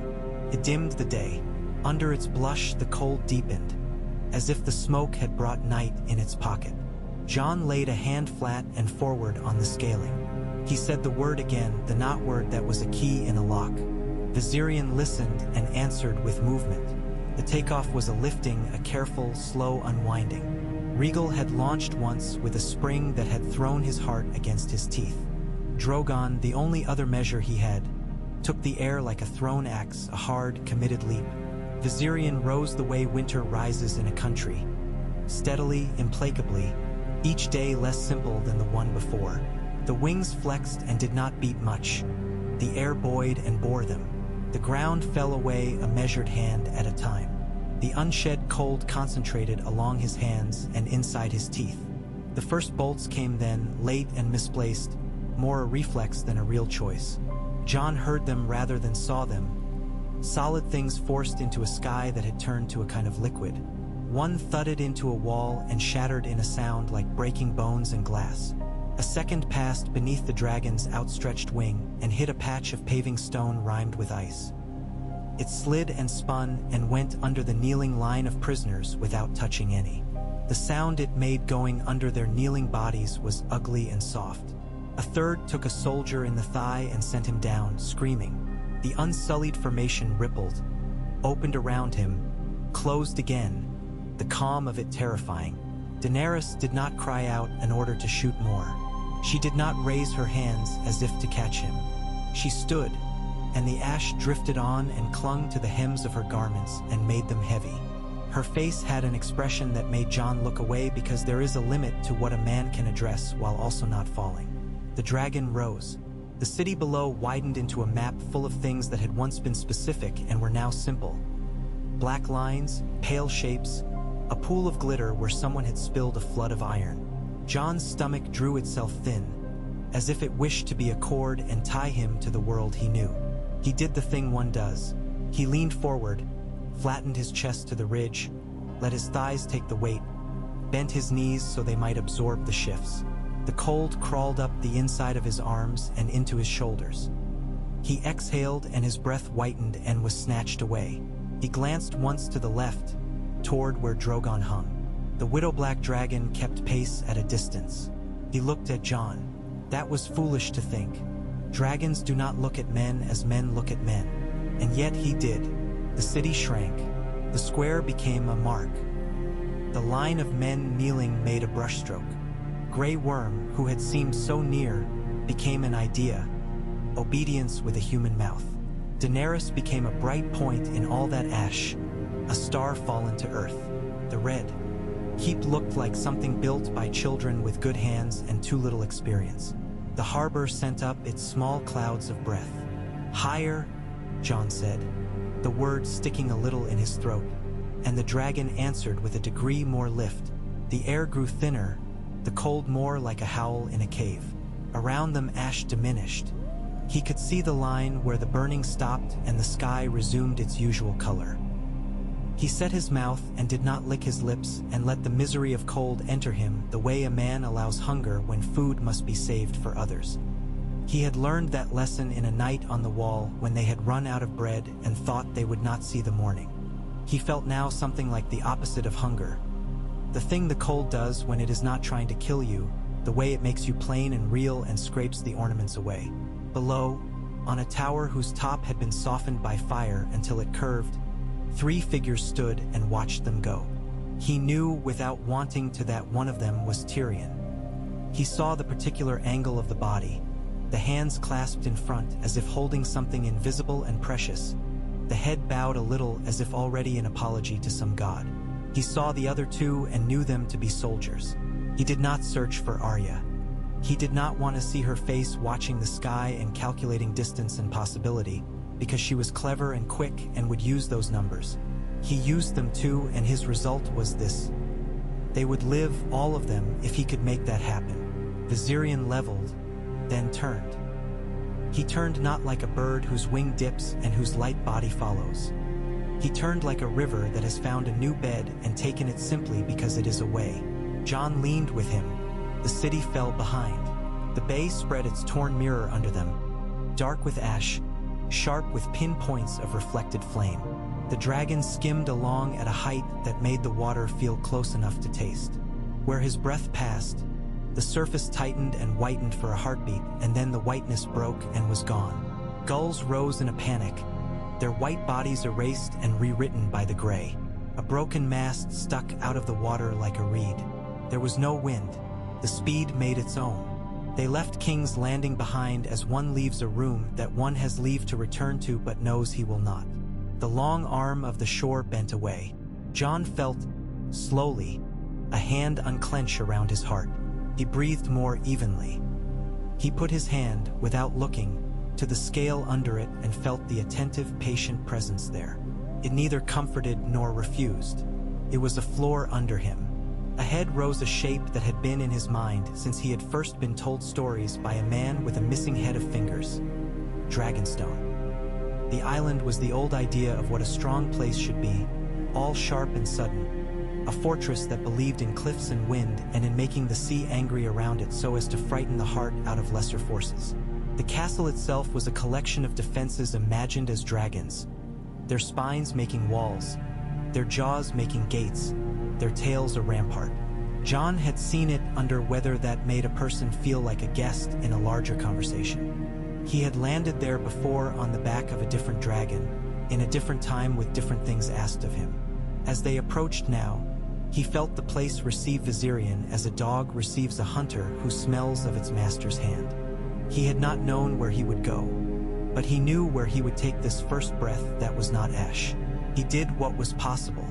S1: It dimmed the day. Under its blush the cold deepened, as if the smoke had brought night in its pocket. Jon laid a hand flat and forward on the scaling. He said the word again, the not word that was a key in a lock. Viserion listened and answered with movement. The takeoff was a lifting, a careful, slow unwinding. Rhaegal had launched once with a spring that had thrown his heart against his teeth. Drogon, the only other measure he had, took the air like a thrown axe, a hard, committed leap. Viserion rose the way winter rises in a country. Steadily, implacably, each day less simple than the one before. The wings flexed and did not beat much. The air buoyed and bore them. The ground fell away a measured hand at a time. The unshed cold concentrated along his hands and inside his teeth. The first bolts came then, late and misplaced, more a reflex than a real choice. Jon heard them rather than saw them. Solid things forced into a sky that had turned to a kind of liquid. One thudded into a wall and shattered in a sound like breaking bones and glass. A second passed beneath the dragon's outstretched wing and hit a patch of paving stone rimed with ice. It slid and spun and went under the kneeling line of prisoners without touching any. The sound it made going under their kneeling bodies was ugly and soft. A third took a soldier in the thigh and sent him down, screaming. The unsullied formation rippled, opened around him, closed again, the calm of it terrifying. Daenerys did not cry out an order to shoot more. She did not raise her hands as if to catch him. She stood, and the ash drifted on and clung to the hems of her garments and made them heavy. Her face had an expression that made Jon look away because there is a limit to what a man can address while also not falling. The dragon rose. The city below widened into a map full of things that had once been specific and were now simple. Black lines, pale shapes, a pool of glitter where someone had spilled a flood of iron. Jon's stomach drew itself thin, as if it wished to be a cord and tie him to the world he knew. He did the thing one does. He leaned forward, flattened his chest to the ridge, let his thighs take the weight, bent his knees so they might absorb the shifts. The cold crawled up the inside of his arms and into his shoulders. He exhaled and his breath whitened and was snatched away. He glanced once to the left, toward where Drogon hung. The widow-black dragon kept pace at a distance. He looked at Jon. That was foolish to think. Dragons do not look at men as men look at men. And yet he did. The city shrank. The square became a mark. The line of men kneeling made a brushstroke. Grey Worm, who had seemed so near, became an idea. Obedience with a human mouth. Daenerys became a bright point in all that ash, a star fallen to earth. The red heap looked like something built by children with good hands and too little experience. The harbor sent up its small clouds of breath. Higher, Jon said, the word sticking a little in his throat, and the dragon answered with a degree more lift. The air grew thinner, the cold more like a howl in a cave. Around them ash diminished. He could see the line where the burning stopped and the sky resumed its usual color. He set his mouth and did not lick his lips and let the misery of cold enter him the way a man allows hunger when food must be saved for others. He had learned that lesson in a night on the wall when they had run out of bread and thought they would not see the morning. He felt now something like the opposite of hunger. The thing the cold does when it is not trying to kill you, the way it makes you plain and real and scrapes the ornaments away. Below, on a tower whose top had been softened by fire until it curved, 3 figures stood and watched them go. He knew without wanting to that one of them was Tyrion. He saw the particular angle of the body, the hands clasped in front as if holding something invisible and precious, the head bowed a little as if already an apology to some god. He saw the other 2 and knew them to be soldiers. He did not search for Arya. He did not want to see her face watching the sky and calculating distance and possibility, because she was clever and quick and would use those numbers. He used them too, and his result was this. They would live, all of them, if he could make that happen. Viserion leveled, then turned. He turned not like a bird whose wing dips and whose light body follows. He turned like a river that has found a new bed and taken it simply because it is away. Jon leaned with him. The city fell behind. The bay spread its torn mirror under them, dark with ash, sharp with pinpoints of reflected flame. The dragon skimmed along at a height that made the water feel close enough to taste. Where his breath passed, the surface tightened and whitened for a heartbeat, and then the whiteness broke and was gone. Gulls rose in a panic, their white bodies erased and rewritten by the gray. A broken mast stuck out of the water like a reed. There was no wind. The speed made its own. They left King's Landing behind as one leaves a room that one has leave to return to but knows he will not. The long arm of the shore bent away. Jon felt, slowly, a hand unclench around his heart. He breathed more evenly. He put his hand, without looking, to the scale under it and felt the attentive, patient presence there. It neither comforted nor refused. It was a floor under him. Ahead rose a shape that had been in his mind since he had first been told stories by a man with a missing head of fingers. Dragonstone. The island was the old idea of what a strong place should be, all sharp and sudden. A fortress that believed in cliffs and wind and in making the sea angry around it so as to frighten the heart out of lesser forces. The castle itself was a collection of defenses imagined as dragons, their spines making walls, their jaws making gates, their tails a rampart. Jon had seen it under weather that made a person feel like a guest in a larger conversation. He had landed there before on the back of a different dragon, in a different time with different things asked of him. As they approached now, he felt the place receive Viserion as a dog receives a hunter who smells of its master's hand. He had not known where he would go, but he knew where he would take this first breath that was not ash. He did what was possible.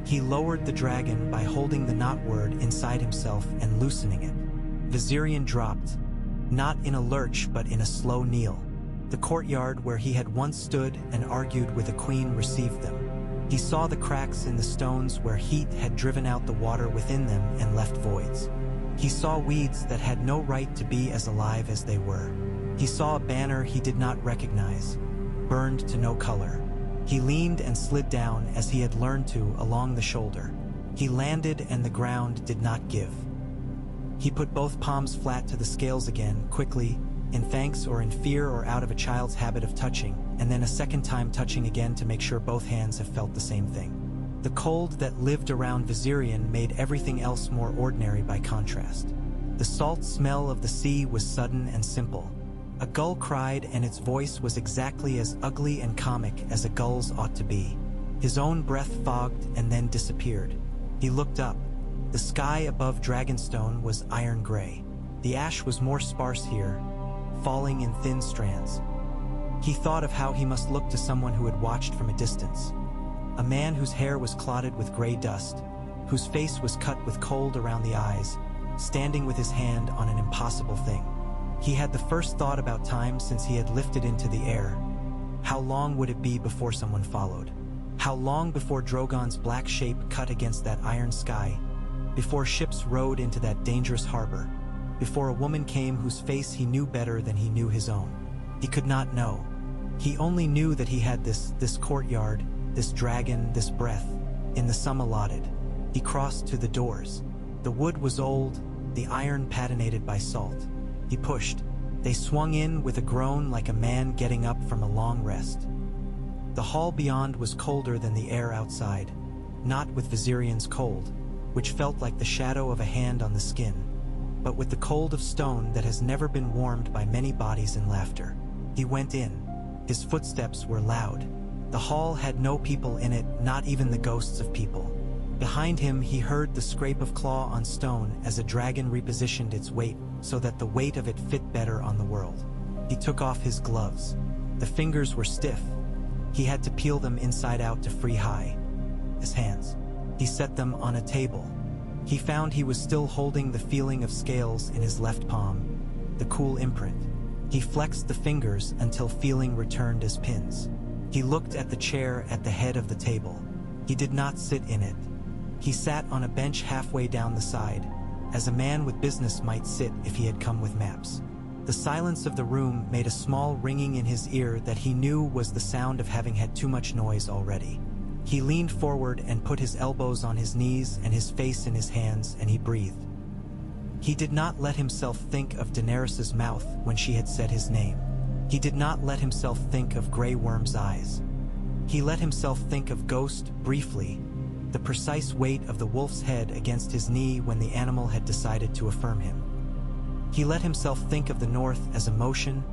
S1: He lowered the dragon by holding the knot word inside himself and loosening it. Viserion dropped, not in a lurch but in a slow kneel. The courtyard where he had once stood and argued with a queen received them. He saw the cracks in the stones where heat had driven out the water within them and left voids. He saw weeds that had no right to be as alive as they were. He saw a banner he did not recognize, burned to no color. He leaned and slid down as he had learned to along the shoulder. He landed and the ground did not give. He put both palms flat to the scales again, quickly, in thanks or in fear or out of a child's habit of touching, and then a second time touching again to make sure both hands have felt the same thing. The cold that lived around Viserion made everything else more ordinary by contrast. The salt smell of the sea was sudden and simple. A gull cried and its voice was exactly as ugly and comic as a gull's ought to be. His own breath fogged and then disappeared. He looked up. The sky above Dragonstone was iron gray. The ash was more sparse here, falling in thin strands. He thought of how he must look to someone who had watched from a distance. A man whose hair was clotted with gray dust, whose face was cut with cold around the eyes, standing with his hand on an impossible thing. He had the first thought about time since he had lifted into the air. How long would it be before someone followed? How long before Drogon's black shape cut against that iron sky? Before ships rode into that dangerous harbor? Before a woman came whose face he knew better than he knew his own? He could not know. He only knew that he had this courtyard, this dragon, this breath, in the sum allotted. He crossed to the doors. The wood was old, the iron patinated by salt. He pushed. They swung in with a groan like a man getting up from a long rest. The hall beyond was colder than the air outside, not with Viserion's cold, which felt like the shadow of a hand on the skin, but with the cold of stone that has never been warmed by many bodies in laughter. He went in. His footsteps were loud. The hall had no people in it, not even the ghosts of people. Behind him he heard the scrape of claw on stone as a dragon repositioned its weight so that the weight of it fit better on the world. He took off his gloves. The fingers were stiff. He had to peel them inside out to free his hands. He set them on a table. He found he was still holding the feeling of scales in his left palm, the cool imprint. He flexed the fingers until feeling returned as pins. He looked at the chair at the head of the table. He did not sit in it. He sat on a bench halfway down the side, as a man with business might sit if he had come with maps. The silence of the room made a small ringing in his ear that he knew was the sound of having had too much noise already. He leaned forward and put his elbows on his knees and his face in his hands, and he breathed. He did not let himself think of Daenerys' mouth when she had said his name. He did not let himself think of Grey Worm's eyes. He let himself think of Ghost briefly, the precise weight of the wolf's head against his knee when the animal had decided to affirm him. He let himself think of the north as emotion,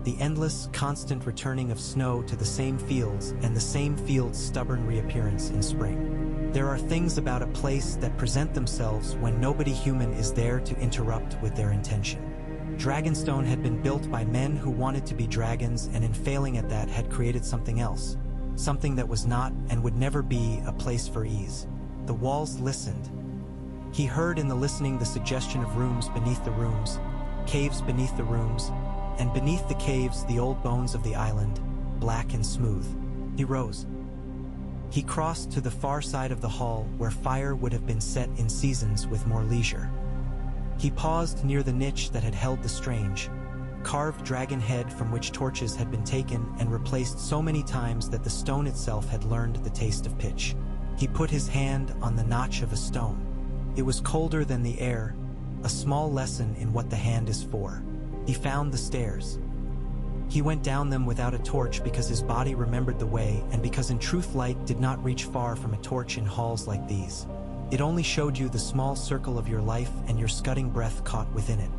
S1: the endless, constant returning of snow to the same fields and the same fields' stubborn reappearance in spring. There are things about a place that present themselves when nobody human is there to interrupt with their intention. Dragonstone had been built by men who wanted to be dragons, and in failing at that had created something else, something that was not and would never be a place for ease. The walls listened. He heard in the listening the suggestion of rooms beneath the rooms, caves beneath the rooms, and beneath the caves the old bones of the island, black and smooth. He rose. He crossed to the far side of the hall where fire would have been set in seasons with more leisure. He paused near the niche that had held the strange, carved dragon head from which torches had been taken and replaced so many times that the stone itself had learned the taste of pitch. He put his hand on the notch of a stone. It was colder than the air, a small lesson in what the hand is for. He found the stairs. He went down them without a torch because his body remembered the way, and because in truth light did not reach far from a torch in halls like these. It only showed you the small circle of your life and your scudding breath caught within it.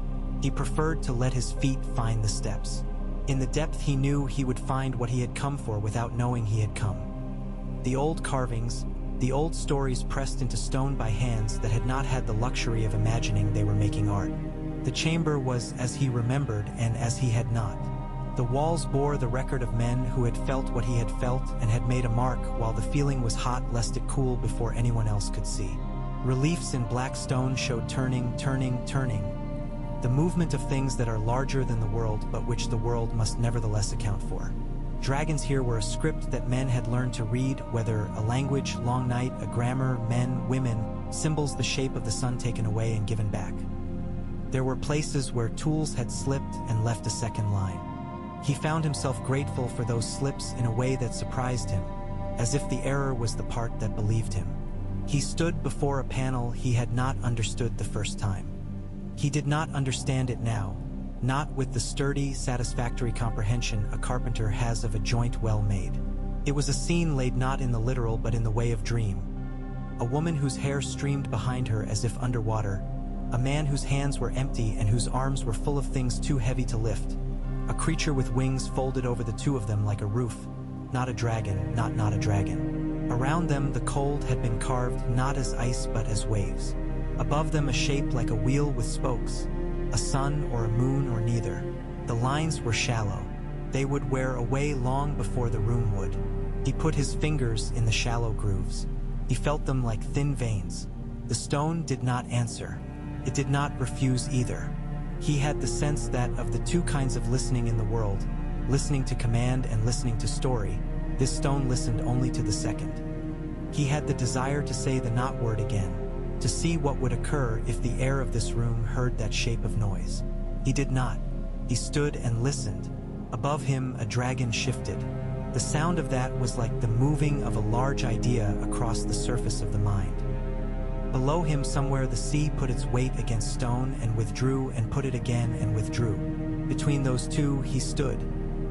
S1: He preferred to let his feet find the steps. In the depth he knew he would find what he had come for without knowing he had come. The old carvings, the old stories pressed into stone by hands that had not had the luxury of imagining they were making art. The chamber was as he remembered and as he had not. The walls bore the record of men who had felt what he had felt and had made a mark while the feeling was hot lest it cool before anyone else could see. Reliefs in black stone showed turning, the movement of things that are larger than the world but which the world must nevertheless account for. Dragons here were a script that men had learned to read, whether a language, long night, a grammar, men, women, symbols, the shape of the sun taken away and given back. There were places where tools had slipped and left a second line. He found himself grateful for those slips in a way that surprised him, as if the error was the part that believed him. He stood before a panel he had not understood the first time. He did not understand it now, not with the sturdy, satisfactory comprehension a carpenter has of a joint well made. It was a scene laid not in the literal but in the way of dream. A woman whose hair streamed behind her as if underwater, a man whose hands were empty and whose arms were full of things too heavy to lift, a creature with wings folded over the two of them like a roof, not a dragon, not a dragon. Around them the cold had been carved not as ice but as waves. Above them a shape like a wheel with spokes, a sun or a moon or neither. The lines were shallow. They would wear away long before the room would. He put his fingers in the shallow grooves. He felt them like thin veins. The stone did not answer. It did not refuse either. He had the sense that of the two kinds of listening in the world, listening to command and listening to story, this stone listened only to the second. He had the desire to say the not word again, to see what would occur if the air of this room heard that shape of noise. He did not. He stood and listened. Above him a dragon shifted. The sound of that was like the moving of a large idea across the surface of the mind. Below him somewhere the sea put its weight against stone and withdrew and put it again and withdrew. Between those two he stood,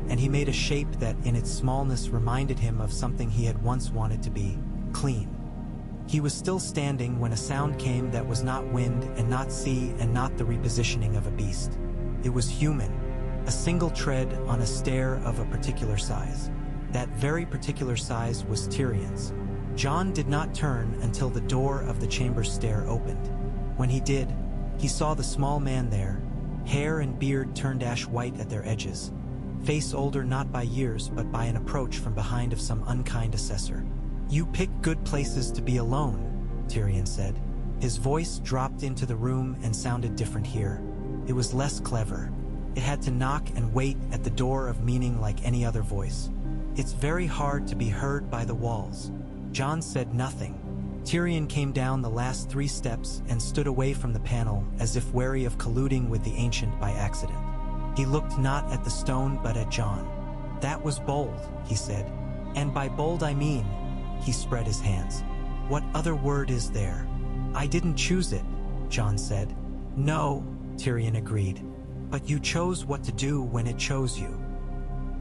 S1: and he made a shape that in its smallness reminded him of something he had once wanted to be, clean. He was still standing when a sound came that was not wind and not sea and not the repositioning of a beast. It was human, a single tread on a stair of a particular size. That very particular size was Tyrion's. Jon did not turn until the door of the chamber's stair opened. When he did, he saw the small man there, hair and beard turned ash white at their edges, face older not by years but by an approach from behind of some unkind assessor. "You pick good places to be alone," Tyrion said. His voice dropped into the room and sounded different here. It was less clever. It had to knock and wait at the door of meaning like any other voice. "It's very hard to be heard by the walls." Jon said nothing. Tyrion came down the last 3 steps and stood away from the panel as if wary of colluding with the ancient by accident. He looked not at the stone but at Jon. "That was bold," he said. "And by bold I mean," he spread his hands. "What other word is there?" "I didn't choose it," Jon said. "No," Tyrion agreed. "But you chose what to do when it chose you."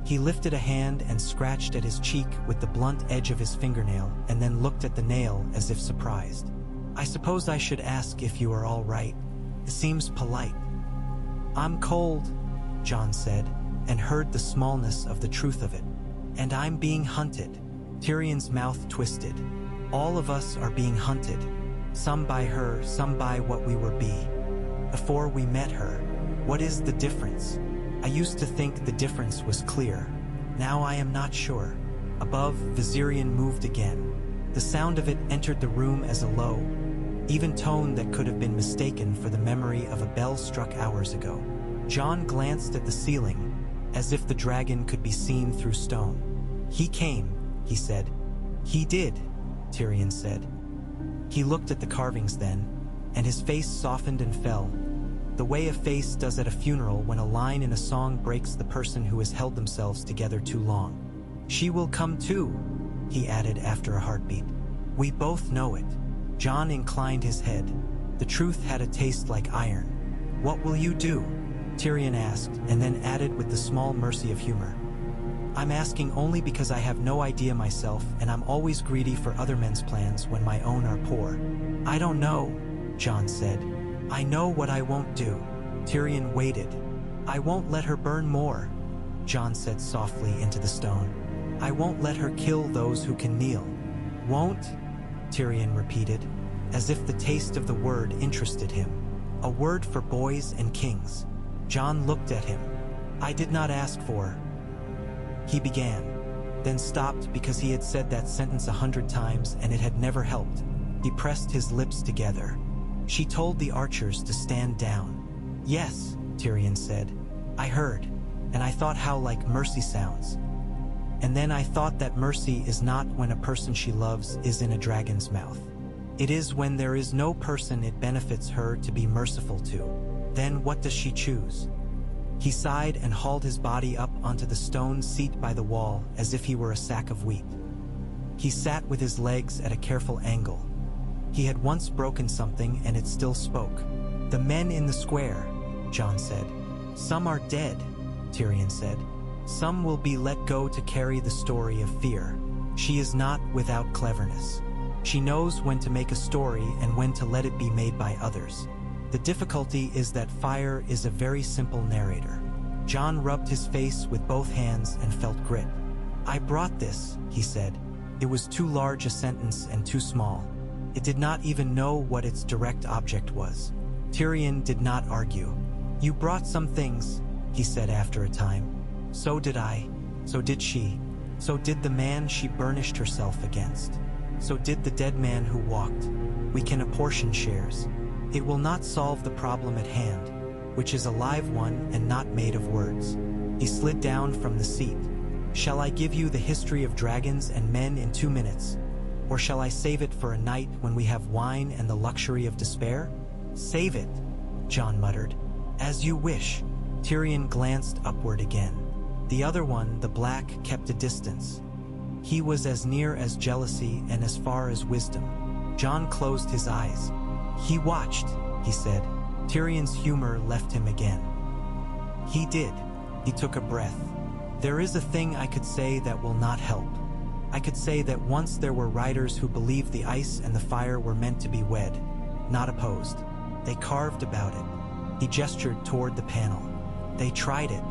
S1: He lifted a hand and scratched at his cheek with the blunt edge of his fingernail and then looked at the nail as if surprised. I suppose I should ask if you are all right. It seems polite. I'm cold, Jon said, and heard the smallness of the truth of it. And I'm being hunted. Tyrion's mouth twisted. All of us are being hunted. Some by her, some by what we were be. Before we met her, what is the difference? I used to think the difference was clear. Now I am not sure. Above, Viserion moved again. The sound of it entered the room as a low, even tone that could have been mistaken for the memory of a bell struck hours ago. Jon glanced at the ceiling, as if the dragon could be seen through stone. He came, he said. He did, Tyrion said. He looked at the carvings then, and his face softened and fell, the way a face does at a funeral when a line in a song breaks the person who has held themselves together too long. She will come too, he added after a heartbeat. We both know it. Jon inclined his head. The truth had a taste like iron. What will you do? Tyrion asked, and then added with the small mercy of humor. I'm asking only because I have no idea myself, and I'm always greedy for other men's plans when my own are poor. I don't know, Jon said. I know what I won't do. Tyrion waited. I won't let her burn more, Jon said softly into the stone. I won't let her kill those who can kneel. Won't? Tyrion repeated, as if the taste of the word interested him. A word for boys and kings. Jon looked at him. I did not ask for... He began, then stopped because he had said that sentence 100 times and it had never helped. He pressed his lips together. She told the archers to stand down. Yes, Tyrion said. I heard, and I thought how like mercy sounds. And then I thought that mercy is not when a person she loves is in a dragon's mouth. It is when there is no person it benefits her to be merciful to. Then what does she choose? He sighed and hauled his body up onto the stone seat by the wall as if he were a sack of wheat. He sat with his legs at a careful angle. He had once broken something and it still spoke. The men in the square, Jon said. Some are dead, Tyrion said. Some will be let go to carry the story of fear. She is not without cleverness. She knows when to make a story and when to let it be made by others. The difficulty is that fire is a very simple narrator. Jon rubbed his face with both hands and felt grit. I brought this, he said. It was too large a sentence and too small. It did not even know what its direct object was. Tyrion did not argue. You brought some things, he said after a time. So did I. So did she. So did the man she burnished herself against. So did the dead man who walked. We can apportion shares. It will not solve the problem at hand, which is a live one and not made of words. He slid down from the seat. Shall I give you the history of dragons and men in 2 minutes? Or shall I save it for a night when we have wine and the luxury of despair? Save it, Jon muttered. As you wish. Tyrion glanced upward again. The other one, the black, kept a distance. He was as near as jealousy and as far as wisdom. Jon closed his eyes. He watched, he said. Tyrion's humor left him again. He did. He took a breath. There is a thing I could say that will not help. I could say that once there were riders who believed the ice and the fire were meant to be wed, not opposed. They carved about it. He gestured toward the panel. They tried it.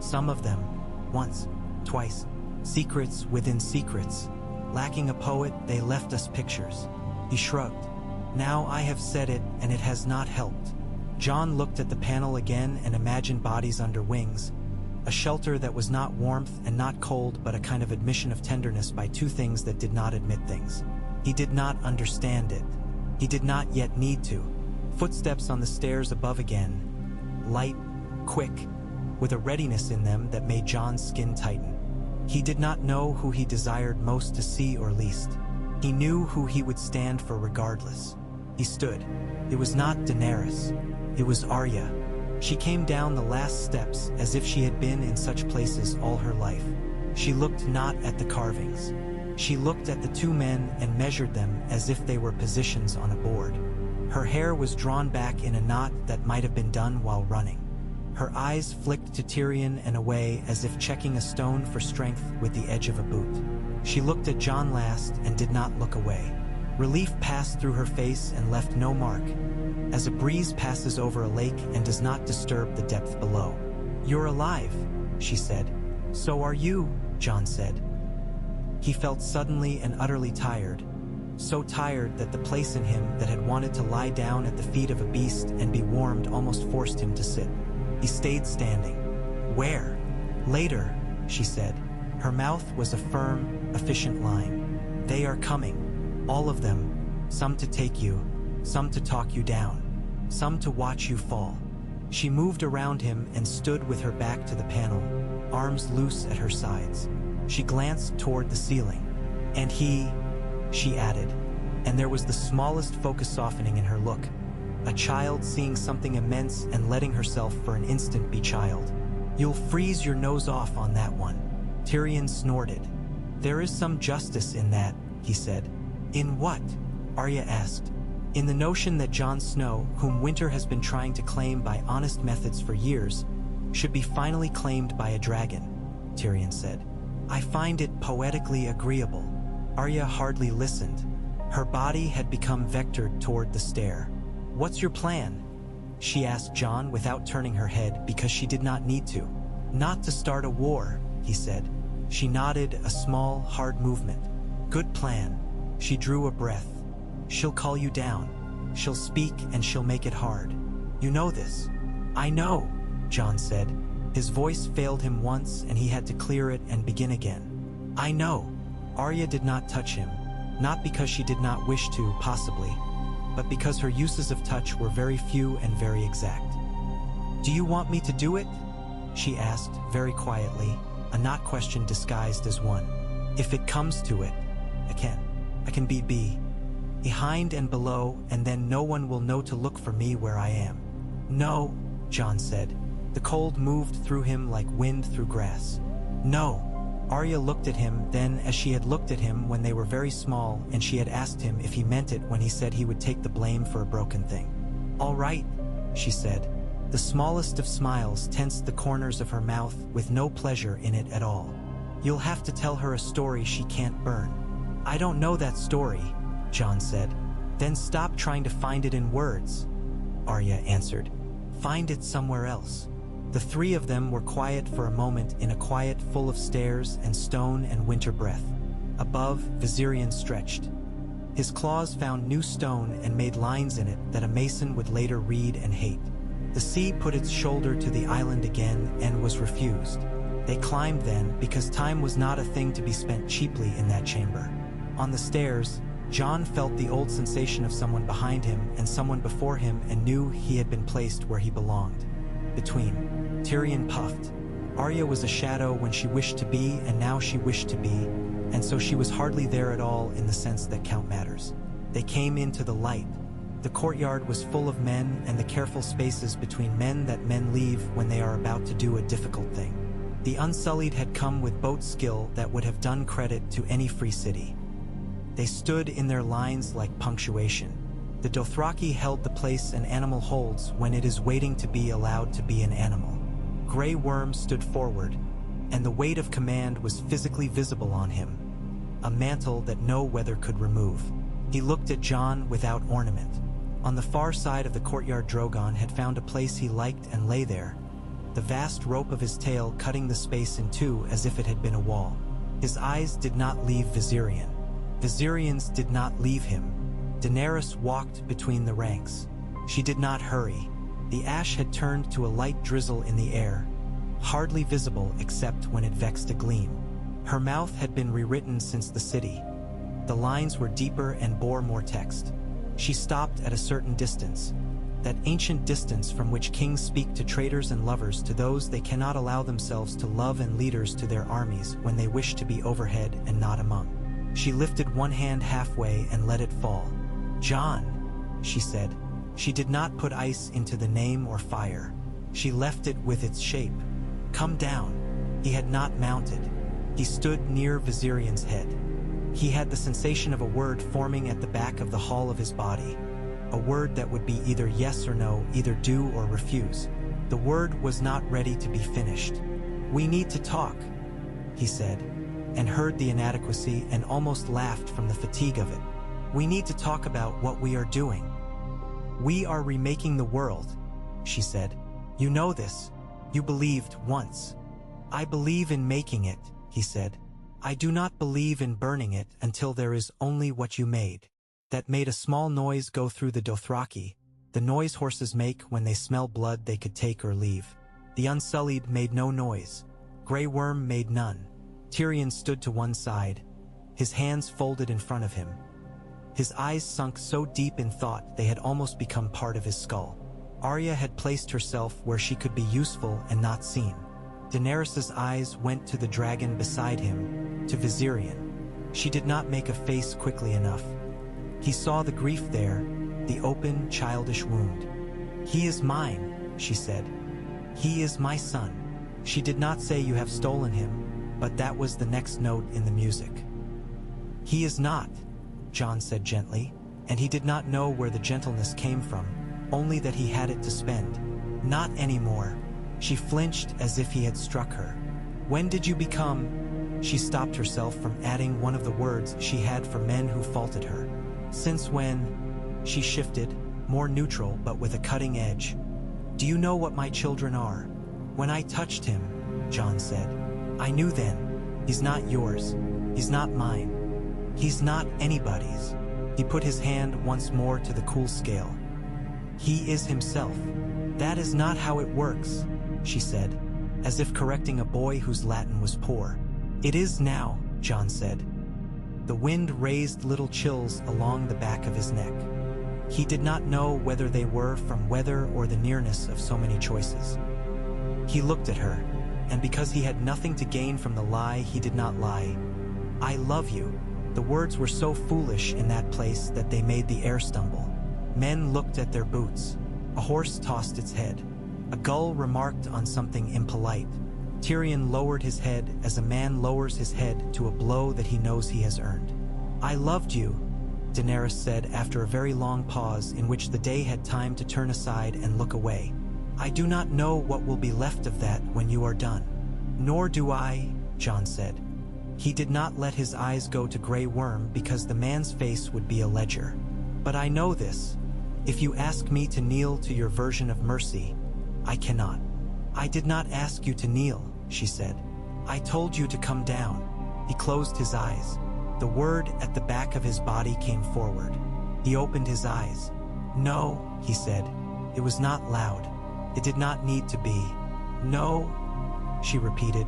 S1: Some of them. Once. Twice. Secrets within secrets. Lacking a poet, they left us pictures. He shrugged. Now I have said it, and it has not helped. Jon looked at the panel again and imagined bodies under wings. A shelter that was not warmth and not cold, but a kind of admission of tenderness by two things that did not admit things. He did not understand it. He did not yet need to. Footsteps on the stairs above again. Light, quick, with a readiness in them that made Jon's skin tighten. He did not know who he desired most to see or least. He knew who he would stand for regardless. He stood. It was not Daenerys. It was Arya. She came down the last steps as if she had been in such places all her life. She looked not at the carvings. She looked at the two men and measured them as if they were positions on a board. Her hair was drawn back in a knot that might have been done while running. Her eyes flicked to Tyrion and away as if checking a stone for strength with the edge of a boot. She looked at Jon last and did not look away. Relief passed through her face and left no mark, as a breeze passes over a lake and does not disturb the depth below. "You're alive," she said. "So are you," Jon said. He felt suddenly and utterly tired, so tired that the place in him that had wanted to lie down at the feet of a beast and be warmed almost forced him to sit. He stayed standing. "Where?" "Later," she said. Her mouth was a firm, efficient line. "They are coming. All of them. Some to take you, some to talk you down, some to watch you fall." She moved around him and stood with her back to the panel, arms loose at her sides. She glanced toward the ceiling. "And he," she added, and there was the smallest focus softening in her look. A child seeing something immense and letting herself for an instant be child. "You'll freeze your nose off on that one." Tyrion snorted. "There is some justice in that," he said. "In what?" Arya asked. "In the notion that Jon Snow, whom winter has been trying to claim by honest methods for years, should be finally claimed by a dragon," Tyrion said. "I find it poetically agreeable." Arya hardly listened. Her body had become vectored toward the stair. "What's your plan?" she asked Jon without turning her head because she did not need to. "Not to start a war," he said. She nodded, a small, hard movement. "Good plan." She drew a breath. "She'll call you down. She'll speak and she'll make it hard. You know this." "I know," Jon said. His voice failed him once and he had to clear it and begin again. "I know." Arya did not touch him, not because she did not wish to, possibly, but because her uses of touch were very few and very exact. "Do you want me to do it?" she asked, very quietly, a not question disguised as one. "If it comes to it, I can be behind and below, and then no one will know to look for me where I am." "No," Jon said. The cold moved through him like wind through grass. "No." Arya looked at him then as she had looked at him when they were very small, and she had asked him if he meant it when he said he would take the blame for a broken thing. "All right," she said. The smallest of smiles tensed the corners of her mouth with no pleasure in it at all. "You'll have to tell her a story she can't burn." "I don't know that story," Jon said. "Then stop trying to find it in words," Arya answered. "Find it somewhere else." The three of them were quiet for a moment in a quiet full of stairs and stone and winter breath. Above, Viserion stretched. His claws found new stone and made lines in it that a mason would later read and hate. The sea put its shoulder to the island again and was refused. They climbed then because time was not a thing to be spent cheaply in that chamber. On the stairs, Jon felt the old sensation of someone behind him and someone before him and knew he had been placed where he belonged. Between. Tyrion puffed. Arya was a shadow when she wished to be, and now she wished to be, and so she was hardly there at all in the sense that count matters. They came into the light. The courtyard was full of men and the careful spaces between men that men leave when they are about to do a difficult thing. The Unsullied had come with boat skill that would have done credit to any free city. They stood in their lines like punctuation. The Dothraki held the place an animal holds when it is waiting to be allowed to be an animal. Grey Worm stood forward, and the weight of command was physically visible on him, a mantle that no weather could remove. He looked at Jon without ornament. On the far side of the courtyard, Drogon had found a place he liked and lay there, the vast rope of his tail cutting the space in two as if it had been a wall. His eyes did not leave Viserion. Viserion's did not leave him. Daenerys walked between the ranks. She did not hurry. The ash had turned to a light drizzle in the air, hardly visible except when it vexed a gleam. Her mouth had been rewritten since the city. The lines were deeper and bore more text. She stopped at a certain distance, that ancient distance from which kings speak to traitors and lovers, to those they cannot allow themselves to love, and leaders to their armies when they wish to be overhead and not among. She lifted one hand halfway and let it fall. "Jon," she said. She did not put ice into the name or fire. She left it with its shape. "Come down." He had not mounted. He stood near Viserion's head. He had the sensation of a word forming at the back of the hall of his body. A word that would be either yes or no, either do or refuse. The word was not ready to be finished. "We need to talk," he said, and heard the inadequacy and almost laughed from the fatigue of it. "We need to talk about what we are doing." "We are remaking the world," she said. "You know this. You believed once." "I believe in making it," he said. "I do not believe in burning it until there is only what you made." That made a small noise go through the Dothraki, the noise horses make when they smell blood they could take or leave. The Unsullied made no noise. Grey Worm made none. Tyrion stood to one side, his hands folded in front of him. His eyes sunk so deep in thought they had almost become part of his skull. Arya had placed herself where she could be useful and not seen. Daenerys' eyes went to the dragon beside him, to Viserion. She did not make a face quickly enough. He saw the grief there, the open, childish wound. "He is mine," she said. "He is my son." She did not say "you have stolen him," but that was the next note in the music. "He is not," Jon said gently, and he did not know where the gentleness came from, only that he had it to spend. "Not anymore." She flinched as if he had struck her. "When did you become—" She stopped herself from adding one of the words she had for men who faulted her. "Since when?" She shifted, more neutral but with a cutting edge. "Do you know what my children are?" "When I touched him," Jon said, "I knew then. He's not yours. He's not mine. He's not anybody's." He put his hand once more to the cool scale. "He is himself." "That is not how it works," she said, as if correcting a boy whose Latin was poor. "It is now," Jon said. The wind raised little chills along the back of his neck. He did not know whether they were from weather or the nearness of so many choices. He looked at her, and because he had nothing to gain from the lie, he did not lie. "I love you." The words were so foolish in that place that they made the air stumble. Men looked at their boots. A horse tossed its head. A gull remarked on something impolite. Tyrion lowered his head as a man lowers his head to a blow that he knows he has earned. "I loved you," Daenerys said after a very long pause in which the day had time to turn aside and look away. "I do not know what will be left of that when you are done." "Nor do I," Jon said. He did not let his eyes go to Grey Worm because the man's face would be a ledger. "But I know this. If you ask me to kneel to your version of mercy, I cannot." "I did not ask you to kneel," she said. "I told you to come down." He closed his eyes. The word at the back of his body came forward. He opened his eyes. "No," he said. It was not loud. It did not need to be. "No," she repeated,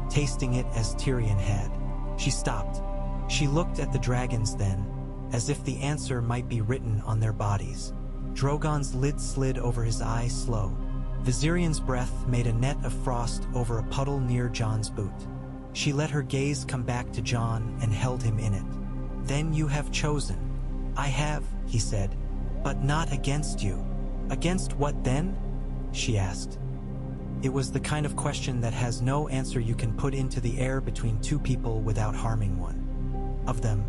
S1: tasting it as Tyrion had. She stopped. She looked at the dragons then, as if the answer might be written on their bodies. Drogon's lid slid over his eye slow. Viserion's breath made a net of frost over a puddle near Jon's boot. She let her gaze come back to Jon and held him in it. "Then you have chosen." "I have," he said, "but not against you." "Against what then?" she asked. It was the kind of question that has no answer you can put into the air between two people without harming one. Of them,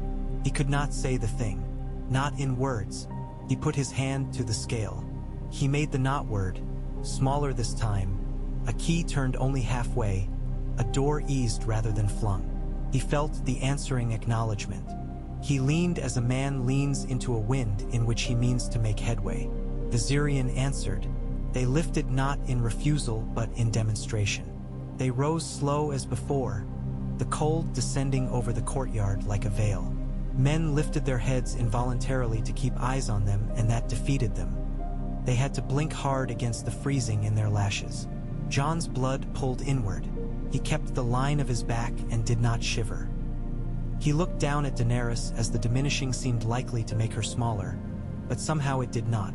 S1: he could not say the thing, not in words. He put his hand to the scale. He made the not word, smaller this time. A key turned only halfway, a door eased rather than flung. He felt the answering acknowledgement. He leaned as a man leans into a wind in which he means to make headway. Viserion answered. They lifted not in refusal but in demonstration. They rose slow as before, the cold descending over the courtyard like a veil. Men lifted their heads involuntarily to keep eyes on them, and that defeated them. They had to blink hard against the freezing in their lashes. Jon's blood pulled inward. He kept the line of his back and did not shiver. He looked down at Daenerys as the diminishing seemed likely to make her smaller, but somehow it did not.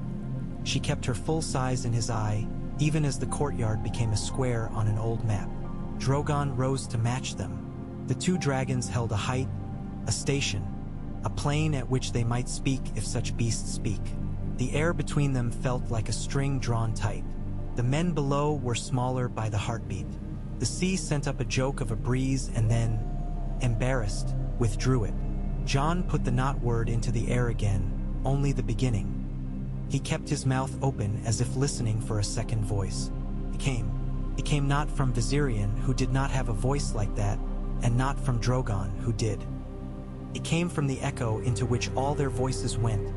S1: She kept her full size in his eye, even as the courtyard became a square on an old map. Drogon rose to match them. The two dragons held a height, a station, a plane at which they might speak if such beasts speak. The air between them felt like a string drawn tight. The men below were smaller by the heartbeat. The sea sent up a joke of a breeze and then, embarrassed, withdrew it. Jon put the not word into the air again, only the beginning. He kept his mouth open as if listening for a second voice. It came not from Viserion, who did not have a voice like that, and not from Drogon, who did. It came from the echo into which all their voices went,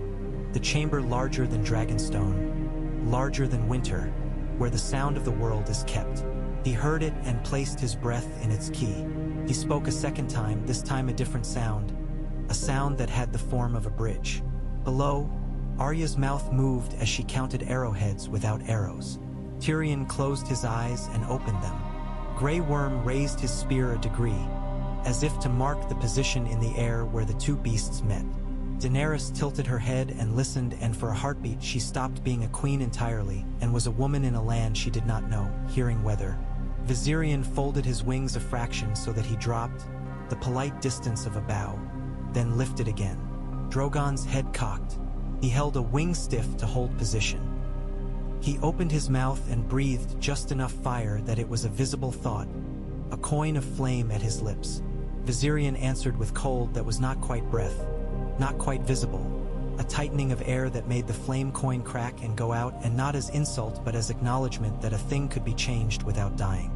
S1: the chamber larger than Dragonstone, larger than winter, where the sound of the world is kept. He heard it and placed his breath in its key. He spoke a second time, this time a different sound, a sound that had the form of a bridge. Below, Arya's mouth moved as she counted arrowheads without arrows. Tyrion closed his eyes and opened them. Grey Worm raised his spear a degree, as if to mark the position in the air where the two beasts met. Daenerys tilted her head and listened, and for a heartbeat she stopped being a queen entirely and was a woman in a land she did not know, hearing weather. Viserion folded his wings a fraction so that he dropped, the polite distance of a bow, then lifted again. Drogon's head cocked. He held a wing stiff to hold position. He opened his mouth and breathed just enough fire that it was a visible thought, a coin of flame at his lips. Viserion answered with cold that was not quite breath, not quite visible, a tightening of air that made the flame coin crack and go out, and not as insult but as acknowledgement that a thing could be changed without dying.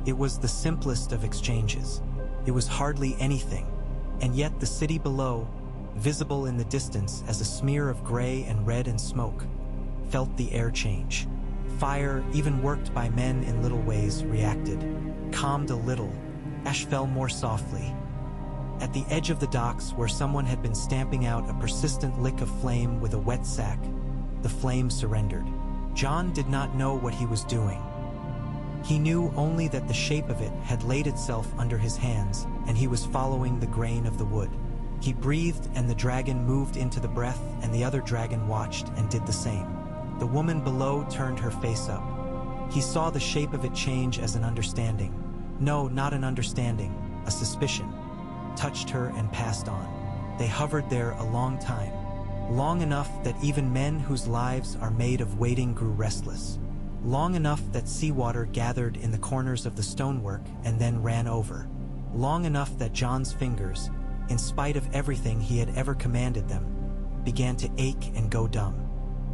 S1: It was the simplest of exchanges. It was hardly anything, and yet the city below, visible in the distance as a smear of gray and red and smoke, felt the air change. Fire, even worked by men in little ways, reacted, calmed a little, ash fell more softly. At the edge of the docks, where someone had been stamping out a persistent lick of flame with a wet sack, the flame surrendered. Jon did not know what he was doing. He knew only that the shape of it had laid itself under his hands, and he was following the grain of the wood. He breathed, and the dragon moved into the breath, and the other dragon watched and did the same. The woman below turned her face up. He saw the shape of it change as an understanding. No, not an understanding, a suspicion. Touched her and passed on. They hovered there a long time, long enough that even men whose lives are made of waiting grew restless, long enough that seawater gathered in the corners of the stonework and then ran over, long enough that Jon's fingers, in spite of everything he had ever commanded them, began to ache and go dumb.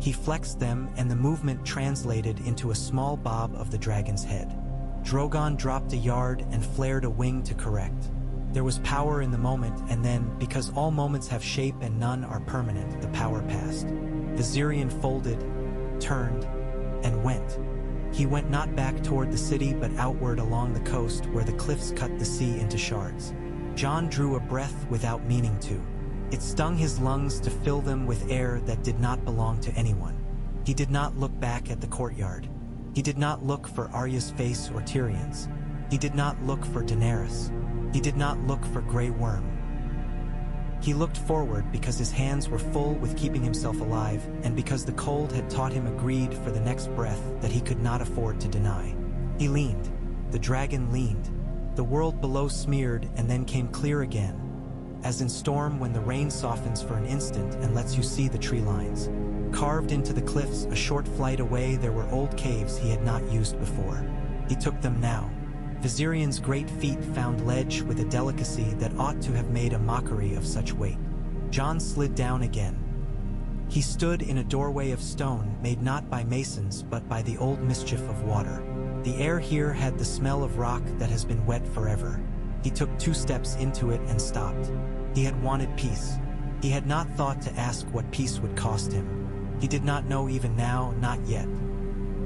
S1: He flexed them, and the movement translated into a small bob of the dragon's head. Drogon dropped a yard and flared a wing to correct. There was power in the moment, and then, because all moments have shape and none are permanent, the power passed. Viserion folded, turned, and went. He went not back toward the city but outward along the coast where the cliffs cut the sea into shards. Jon drew a breath without meaning to. It stung his lungs to fill them with air that did not belong to anyone. He did not look back at the courtyard. He did not look for Arya's face or Tyrion's. He did not look for Daenerys. He did not look for Grey Worm. He looked forward because his hands were full with keeping himself alive, and because the cold had taught him a greed for the next breath that he could not afford to deny. He leaned. The dragon leaned. The world below smeared and then came clear again, as in storm when the rain softens for an instant and lets you see the tree lines. Carved into the cliffs a short flight away there were old caves he had not used before. He took them now. Viserion's great feet found ledge with a delicacy that ought to have made a mockery of such weight. Jon slid down again. He stood in a doorway of stone made not by masons but by the old mischief of water. The air here had the smell of rock that has been wet forever. He took 2 steps into it and stopped. He had wanted peace. He had not thought to ask what peace would cost him. He did not know even now, not yet.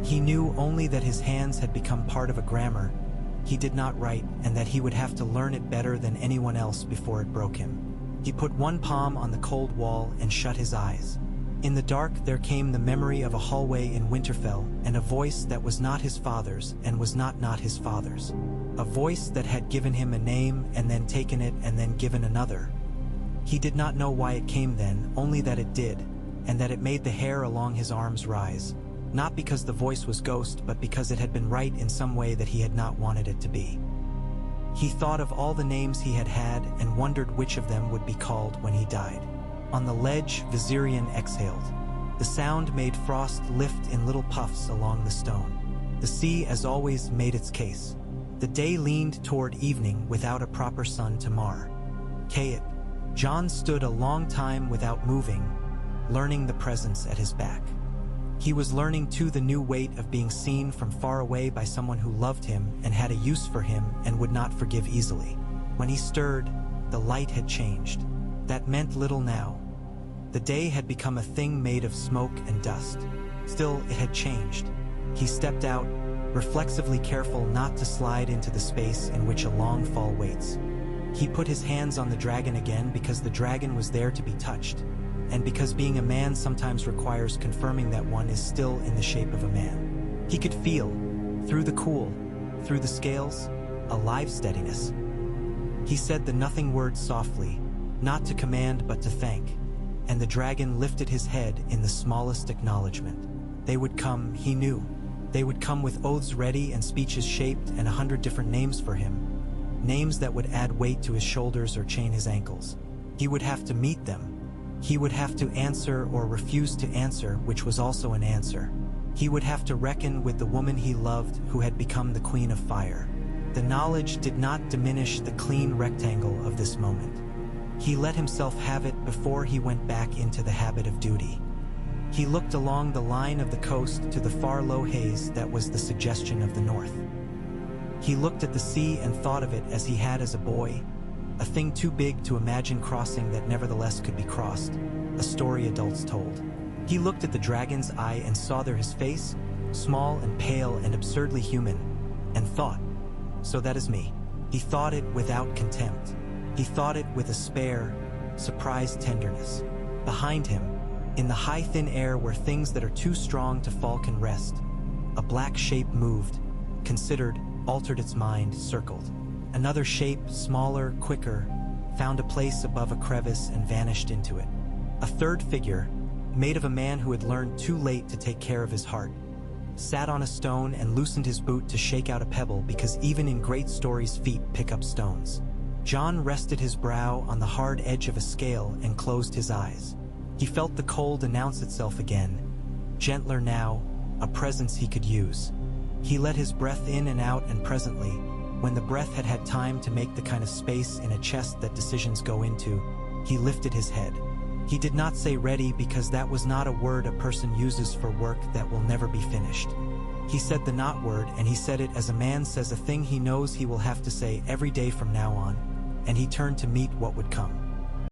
S1: He knew only that his hands had become part of a grammar he did not write, and that he would have to learn it better than anyone else before it broke him. He put one palm on the cold wall and shut his eyes. In the dark there came the memory of a hallway in Winterfell, and a voice that was not his father's and was not his father's. A voice that had given him a name and then taken it and then given another. He did not know why it came then, only that it did, and that it made the hair along his arms rise. Not because the voice was ghost, but because it had been right in some way that he had not wanted it to be. He thought of all the names he had had and wondered which of them would be called when he died. On the ledge, Viserion exhaled. The sound made frost lift in little puffs along the stone. The sea, as always, made its case. The day leaned toward evening without a proper sun to mar. Kayet. Jon stood a long time without moving, learning the presence at his back. He was learning too the new weight of being seen from far away by someone who loved him and had a use for him and would not forgive easily. When he stirred, the light had changed. That meant little now. The day had become a thing made of smoke and dust. Still, it had changed. He stepped out, reflexively careful not to slide into the space in which a long fall waits. He put his hands on the dragon again because the dragon was there to be touched, and because being a man sometimes requires confirming that one is still in the shape of a man. He could feel, through the cool, through the scales, a live steadiness. He said the nothing word softly, not to command but to thank, and the dragon lifted his head in the smallest acknowledgement. They would come, he knew. They would come with oaths ready and speeches shaped and 100 different names for him. Names that would add weight to his shoulders or chain his ankles. He would have to meet them. He would have to answer or refuse to answer, which was also an answer. He would have to reckon with the woman he loved who had become the Queen of Fire. The knowledge did not diminish the clean rectangle of this moment. He let himself have it before he went back into the habit of duty. He looked along the line of the coast to the far low haze that was the suggestion of the north. He looked at the sea and thought of it as he had as a boy, a thing too big to imagine crossing that nevertheless could be crossed, a story adults told. He looked at the dragon's eye and saw there his face, small and pale and absurdly human, and thought, so that is me. He thought it without contempt. He thought it with a spare, surprised tenderness. Behind him, in the high thin air where things that are too strong to fall can rest, a black shape moved, considered, altered its mind, circled. Another shape, smaller, quicker, found a place above a crevice and vanished into it. A third figure, made of a man who had learned too late to take care of his heart, sat on a stone and loosened his boot to shake out a pebble because even in great stories feet pick up stones. Jon rested his brow on the hard edge of a scale and closed his eyes. He felt the cold announce itself again, gentler now, a presence he could use. He let his breath in and out, and presently, when the breath had had time to make the kind of space in a chest that decisions go into, he lifted his head. He did not say ready because that was not a word a person uses for work that will never be finished. He said the not word, and he said it as a man says a thing he knows he will have to say every day from now on, and he turned to meet what would come.